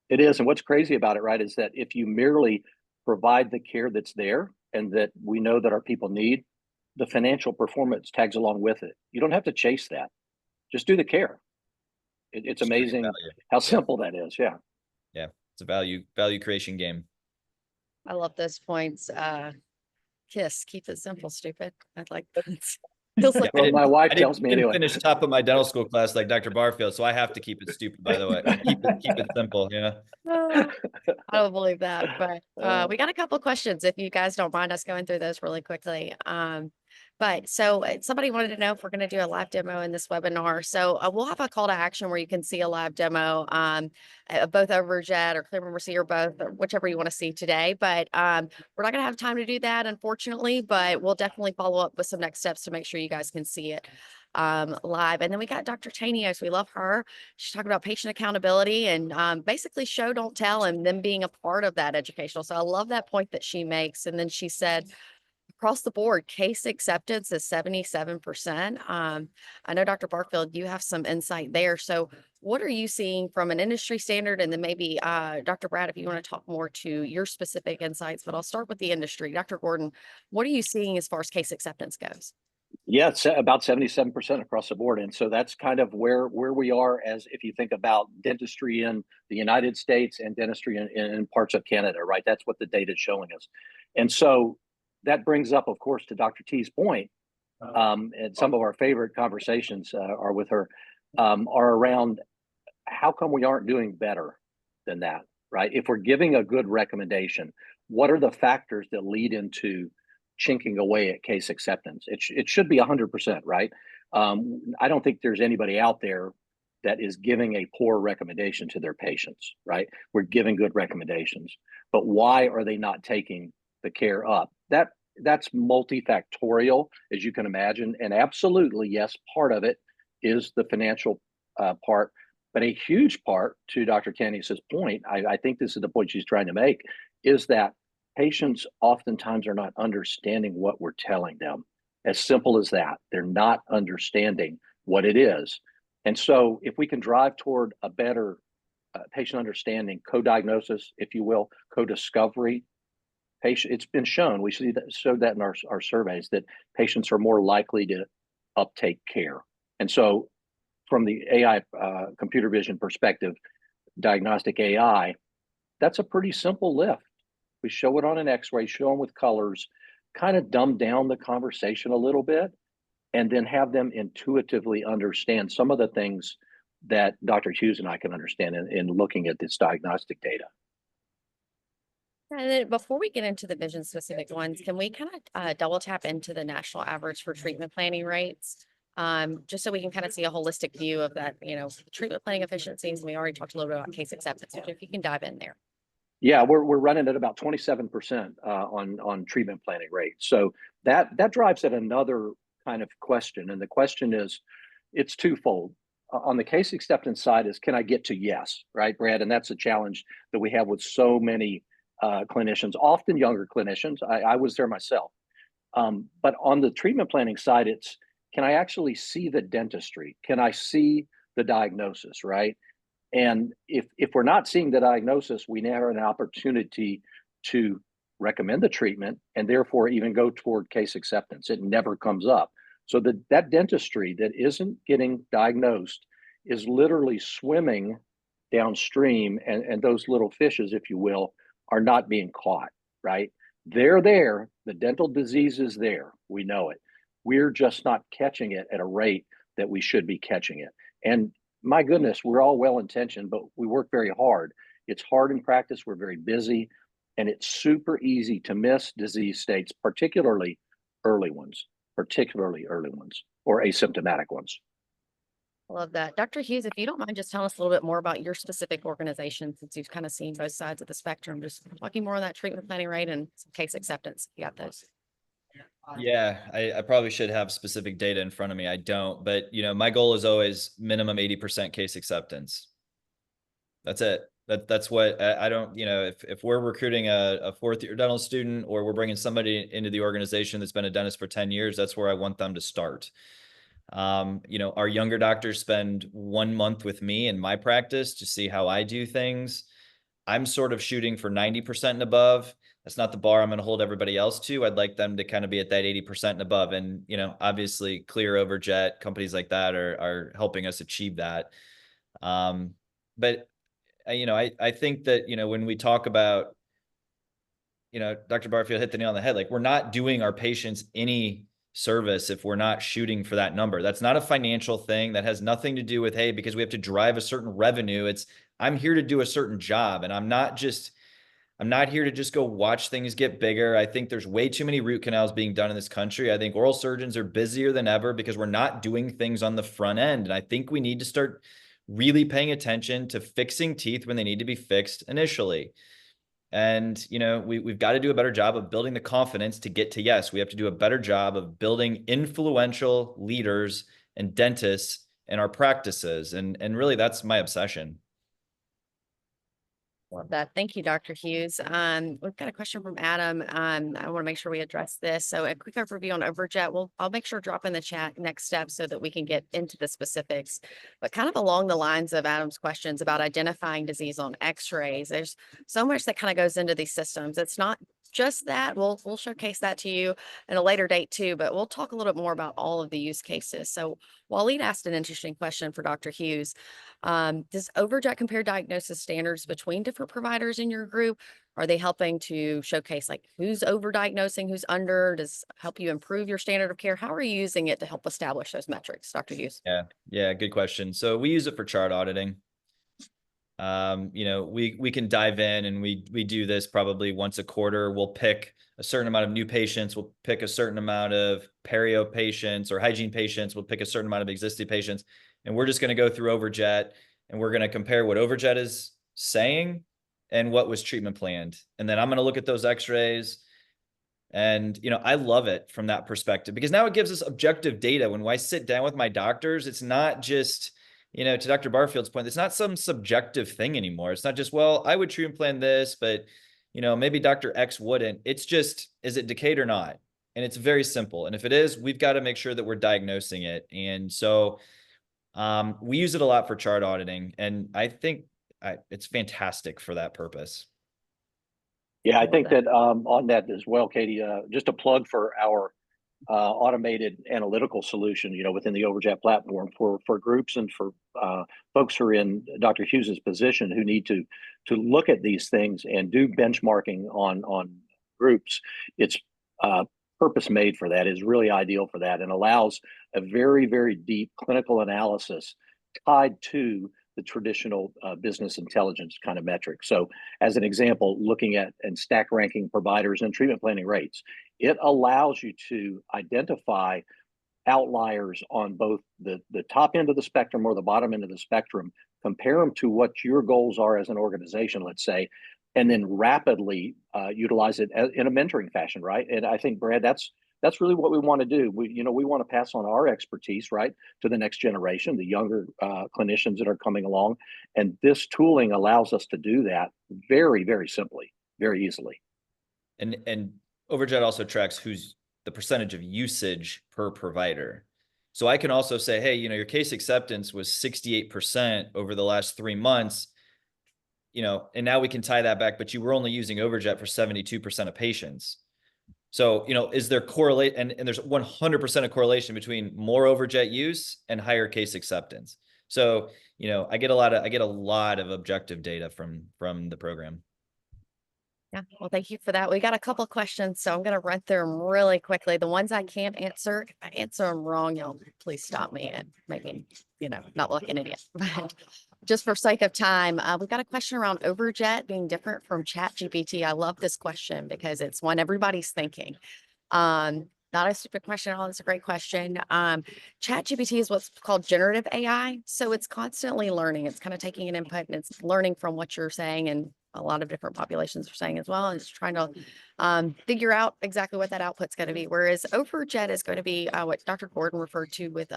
It is. And what's crazy about it, right, is that if you merely provide the care that's there and that we know that our people need, the financial performance tags along with it. You don't have to chase that. Just do the care. It's amazing how simple that is. Yeah. Yeah. It's a value creation game. I love those points. KISS, keep it simple, stupid. I'd like that. Feels like Well, my wife tells me anyway. Finish top of my dental school class like Dr. Barfield, so I have to keep it stupid. By the way, keep it simple. Yeah. I don't believe that, but we got a couple questions if you guys don't mind us going through those really quickly. But so somebody wanted to know if we're going to do a live demo in this webinar. So we'll have a call to action where you can see a live demo, both Overjet or Kleer Membersy or both, or whichever you want to see today. But we're not going to have time to do that, unfortunately, but we'll definitely follow up with some next steps to make sure you guys can see it live. And then we got Dr. Tanios. We love her. She's talking about patient accountability and basically show, don't tell, and them being a part of that educational. So I love that point that she makes. And then she said, across the board, case acceptance is 77%. I know, Dr. Barfield, you have some insight there. So what are you seeing from an industry standard? And then maybe Dr. Brad, if you want to talk more to your specific insights, but I'll start with the industry. Dr. Gordon, what are you seeing as far as case acceptance goes? Yeah, it's about 77% across the board. And so that's kind of where we are as if you think about dentistry in the United States and dentistry in parts of Canada, right? That's what the data is showing us. And so that brings up, of course, to Dr. T's point, and some of our favorite conversations are with her, are around how come we aren't doing better than that, right? If we're giving a good recommendation, what are the factors that lead into chinking away at case acceptance? It should be 100%, right? I don't think there's anybody out there that is giving a poor recommendation to their patients, right? We're giving good recommendations, but why are they not taking the care up? That's multifactorial, as you can imagine, and absolutely, yes, part of it is the financial part, but a huge part, to Dr. Tanius's point, I think this is the point she's trying to make, is that patients oftentimes are not understanding what we're telling them. As simple as that. They're not understanding what it is. And so if we can drive toward a better patient understanding, co-diagnosis, if you will, co-discovery, it's been shown, we showed that in our surveys, that patients are more likely to uptake care. And so from the AI computer vision perspective, diagnostic AI, that's a pretty simple lift. We show it on an x-ray, show them with colors, kind of dumb down the conversation a little bit, and then have them intuitively understand some of the things that Dr. Hughes and I can understand in looking at this diagnostic data. And then before we get into the vision specific ones, can we kind of double tap into the national average for treatment planning rates? just so we can kind of see a holistic view of that, treatment planning efficiencies. We already talked a little bit about case acceptance, so if you can dive in there. Yeah, we're running at about 27% on treatment planning rate. So that drives at another kind of question, and the question is, it's twofold. On the case acceptance side is, can I get to yes, right, Brad? And that's a challenge that we have with so many clinicians, often younger clinicians. I was there myself. But on the treatment planning side, it's, can I actually see the dentistry? Can I see the diagnosis, right? And if we're not seeing the diagnosis, we now have an opportunity to recommend the treatment and therefore even go toward case acceptance. It never comes up. So that dentistry that isn't getting diagnosed is literally swimming downstream, and those little fishes, if you will, are not being caught, right? They're there. The dental disease is there. We know it. We're just not catching it at a rate that we should be catching it. And my goodness, we're all well-intentioned, but we work very hard. It's hard in practice. We're very busy, and it's super easy to miss disease states, particularly early ones, or asymptomatic ones. I love that. Dr. Hughes, if you don't mind just telling us a little bit more about your specific organization, since you've kind of seen both sides of the spectrum, just talking more on that treatment planning rate and some case acceptance. You got those. Yeah, I probably should have specific data in front of me. I don't, but my goal is always minimum 80% case acceptance. That's it. That's what I don't, if we're recruiting a fourth year dental student, or we're bringing somebody into the organization that's been a dentist for 10 years, that's where I want them to start. Our younger doctors spend 1 month with me in my practice to see how I do things. I'm sort of shooting for 90% and above. That's not the bar I'm going to hold everybody else to. I'd like them to kind of be at that 80% and above. And, obviously Kleer, Overjet, companies like that are helping us achieve that. But I think that, when we talk about, Dr. Barfield hit the nail on the head, like, we're not doing our patients any service if we're not shooting for that number. That's not a financial thing. That has nothing to do with, hey, because we have to drive a certain revenue. It's, I'm here to do a certain job, and I'm not here to just go watch things get bigger. I think there's way too many root canals being done in this country. I think oral surgeons are busier than ever because we're not doing things on the front end. And I think we need to start really paying attention to fixing teeth when they need to be fixed initially. And, we've got to do a better job of building the confidence to get to yes. We have to do a better job of building influential leaders and dentists in our practices. And really, that's my obsession. Love that. Thank you, Dr. Hughes. We've got a question from Adam. I want to make sure we address this. So a quick overview on Overjet. I'll make sure to drop in the chat next step so that we can get into the specifics, but kind of along the lines of Adam's questions about identifying disease on x-rays. There's so much that kind of goes into these systems. It's not just that. We'll showcase that to you at a later date too, but we'll talk a little bit more about all of the use cases. So Waleed asked an interesting question for Dr. Hughes. Does Overjet compare diagnosis standards between different providers in your group? Are they helping to showcase like who's overdiagnosing, who's under? Does help you improve your standard of care? How are you using it to help establish those metrics, Dr. Hughes? Yeah, good question. So we use it for chart auditing. We can dive in, and we do this probably once a quarter. We'll pick a certain amount of new patients. We'll pick a certain amount of perio patients or hygiene patients. We'll pick a certain amount of existing patients, and we're just going to go through Overjet, and we're going to compare what Overjet is saying and what was treatment planned. And then I'm going to look at those x-rays. And, I love it from that perspective, because now it gives us objective data. When I sit down with my doctors, it's not just, to Dr. Barfield's point, it's not some subjective thing anymore. It's not just, well, I would treatment plan this, but, maybe Dr. X wouldn't. It's just, is it decayed or not? And it's very simple. And if it is, we've got to make sure that we're diagnosing it. And so we use it a lot for chart auditing. And I think it's fantastic for that purpose. Yeah, I think that on that as well, Katie, just a plug for our automated analytical solution, within the Overjet platform for groups and for folks who are in Dr. Hughes's position who need to look at these things and do benchmarking on groups. It's purpose made for that, is really ideal for that, and allows a very, very deep clinical analysis tied to the traditional business intelligence kind of metric. So as an example, looking at and stack ranking providers and treatment planning rates, it allows you to identify outliers on both the top end of the spectrum or the bottom end of the spectrum, compare them to what your goals are as an organization, let's say, and then rapidly utilize it in a mentoring fashion, right? And I think, Brad, that's really what we want to do. We want to pass on our expertise, right, to the next generation, the younger clinicians that are coming along. And this tooling allows us to do that very, very simply, very easily. And Overjet also tracks who's the percentage of usage per provider. So I can also say, hey, your case acceptance was 68% over the last 3 months, and now we can tie that back, but you were only using Overjet for 72% of patients. So, is there correlate and there's 100% of correlation between more Overjet use and higher case acceptance. So, I get a lot of objective data from the program. Yeah, well, thank you for that. We got a couple of questions, so I'm going to run through them really quickly. The ones I can't answer, if I answer them wrong, y'all please stop me and make me, not look an idiot. But just for sake of time, we've got a question around Overjet being different from ChatGPT. I love this question because it's one everybody's thinking. Not a stupid question at all. It's a great question. ChatGPT is what's called generative AI. So it's constantly learning. It's kind of taking an input and it's learning from what you're saying, and a lot of different populations are saying as well. And it's trying to figure out exactly what that output's going to be. Whereas Overjet is going to be what Dr. Gordon referred to with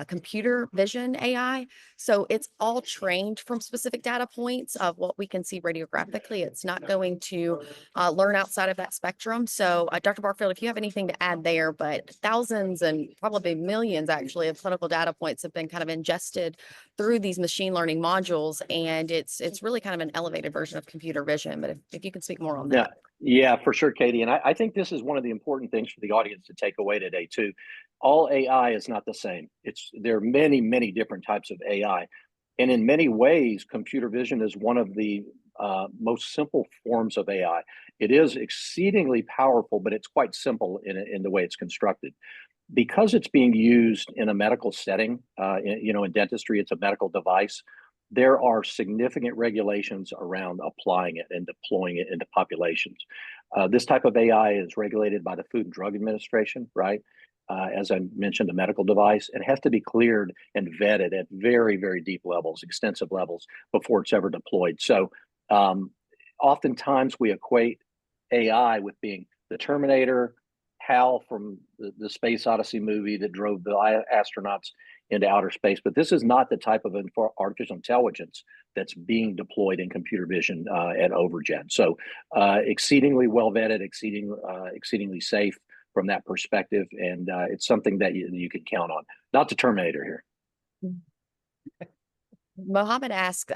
computer vision AI. So it's all trained from specific data points of what we can see radiographically. It's not going to learn outside of that spectrum. So Dr. Barfield, if you have anything to add there, but thousands and probably millions actually of clinical data points have been kind of ingested through these machine learning modules. And it's really kind of an elevated version of computer vision. But if you can speak more on that. Yeah, for sure, Katie. And I think this is one of the important things for the audience to take away today too. All AI is not the same. There are many, many different types of AI. And in many ways, computer vision is one of the most simple forms of AI. It is exceedingly powerful, but it's quite simple in the way it's constructed. Because it's being used in a medical setting, in dentistry, it's a medical device. There are significant regulations around applying it and deploying it into populations. This type of AI is regulated by the Food and Drug Administration, right? As I mentioned, a medical device. It has to be cleared and vetted at very, very deep levels, extensive levels, before it's ever deployed. So oftentimes we equate AI with being the Terminator, HAL from the Space Odyssey movie that drove the astronauts into outer space. But this is not the type of artificial intelligence that's being deployed in computer vision at Overjet. So exceedingly well vetted, exceedingly safe from that perspective. And it's something that you can count on. Not the Terminator here. Mohammed asked,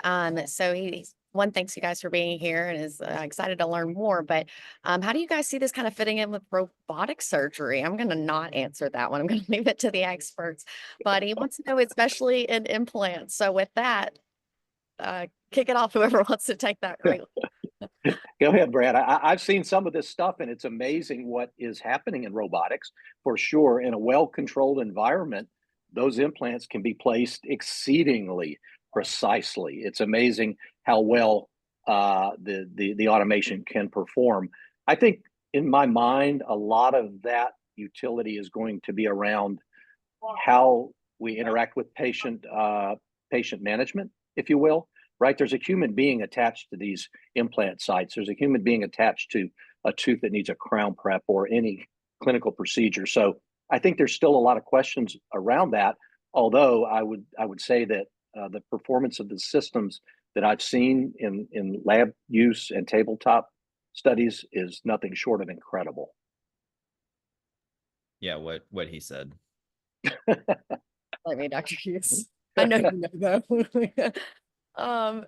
so he's one, thanks you guys for being here and is excited to learn more, but how do you guys see this kind of fitting in with robotic surgery? I'm going to not answer that one. I'm going to leave it to the experts, but he wants to know, especially in implants. So with that, kick it off, whoever wants to take that. Great. Go ahead, Brad. I've seen some of this stuff, and it's amazing what is happening in robotics. For sure, in a well-controlled environment, those implants can be placed exceedingly precisely. It's amazing how well the automation can perform. I think, in my mind, a lot of that utility is going to be around how we interact with patient management, if you will. Right? There's a human being attached to these implant sites. There's a human being attached to a tooth that needs a crown prep or any clinical procedure. So I think there's still a lot of questions around that. Although I would say that the performance of the systems that I've seen in lab use and tabletop studies is nothing short of incredible. Yeah, what he said. Let me, Dr. Hughes. I know you know that.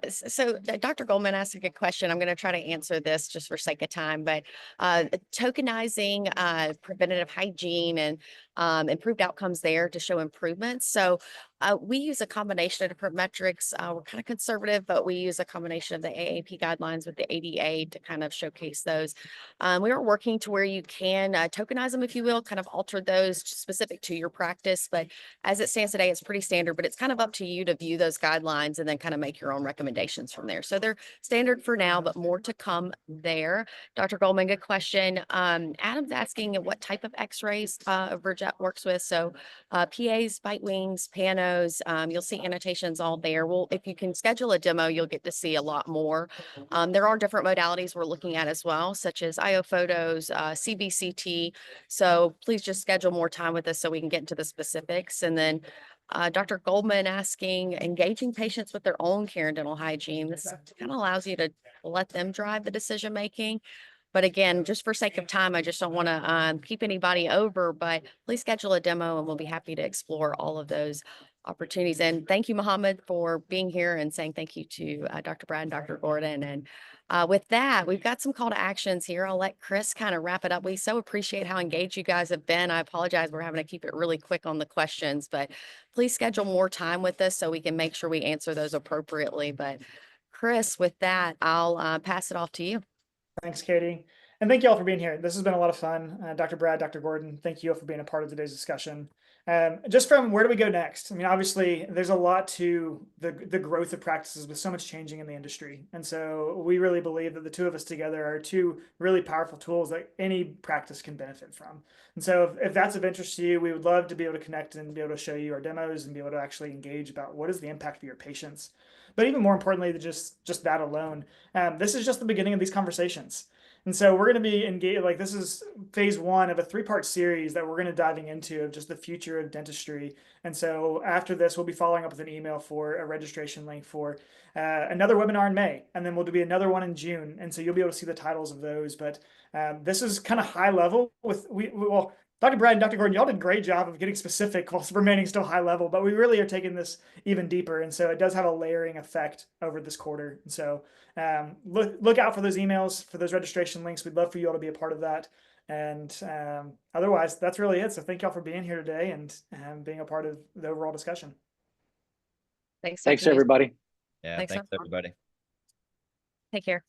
So Dr. Goldman asked a good question. I'm going to try to answer this just for sake of time, but tokenizing preventative hygiene and improved outcomes there to show improvements. So We use a combination of different metrics. We're kind of conservative, but we use a combination of the AAP guidelines with the ADA to kind of showcase those. We are working to where you can tokenize them, if you will, kind of alter those specific to your practice. But as it stands today, it's pretty standard, but it's kind of up to you to view those guidelines and then kind of make your own recommendations from there. So they're standard for now, but more to come there. Dr. Goldman, good question. Adam's asking what type of x-rays Overjet works with. So PAs, bite wings, panos, you'll see annotations all there. Well, if you can schedule a demo, you'll get to see a lot more. There are different modalities we're looking at as well, such as IO photos, CBCT. So please just schedule more time with us so we can get into the specifics. And then Dr. Goldman asking, engaging patients with their own care and dental hygiene. This kind of allows you to let them drive the decision making. But again, just for sake of time, I just don't want to keep anybody over, but please schedule a demo and we'll be happy to explore all of those opportunities. And thank you, Mohammed, for being here and saying thank you to Dr. Brad and Dr. Gordon. And with that, we've got some call to actions here. I'll let Chris kind of wrap it up. We so appreciate how engaged you guys have been. I apologize. We're having to keep it really quick on the questions, but please schedule more time with us so we can make sure we answer those appropriately. But Chris, with that, I'll pass it off to you. Thanks, Katie. And thank you all for being here. This has been a lot of fun. Dr. Brad, Dr. Gordon, thank you all for being a part of today's discussion. Just from where do we go next? I mean, obviously, there's a lot to the growth of practices with so much changing in the industry. And so we really believe that the two of us together are two really powerful tools that any practice can benefit from. And so if that's of interest to you, we would love to be able to connect and be able to show you our demos and be able to actually engage about what is the impact for your patients. But even more importantly than just that alone, this is just the beginning of these conversations. And so we're going to be engaged, like this is phase one of a 3-part series that we're going to diving into of just the future of dentistry. And so after this, we'll be following up with an email for a registration link for another webinar in May, and then we'll do another one in June. And so you'll be able to see the titles of those. But this is kind of high level with, well, Dr. Brad and Dr. Gordon, y'all did a great job of getting specific while remaining still high level, but we really are taking this even deeper. And so it does have a layering effect over this quarter. And so look out for those emails, for those registration links. We'd love for you all to be a part of that. And otherwise, that's really it. So thank y'all for being here today and being a part of the overall discussion. Thanks. Thanks, everybody. Yeah, Thanks, thanks everybody. Take care.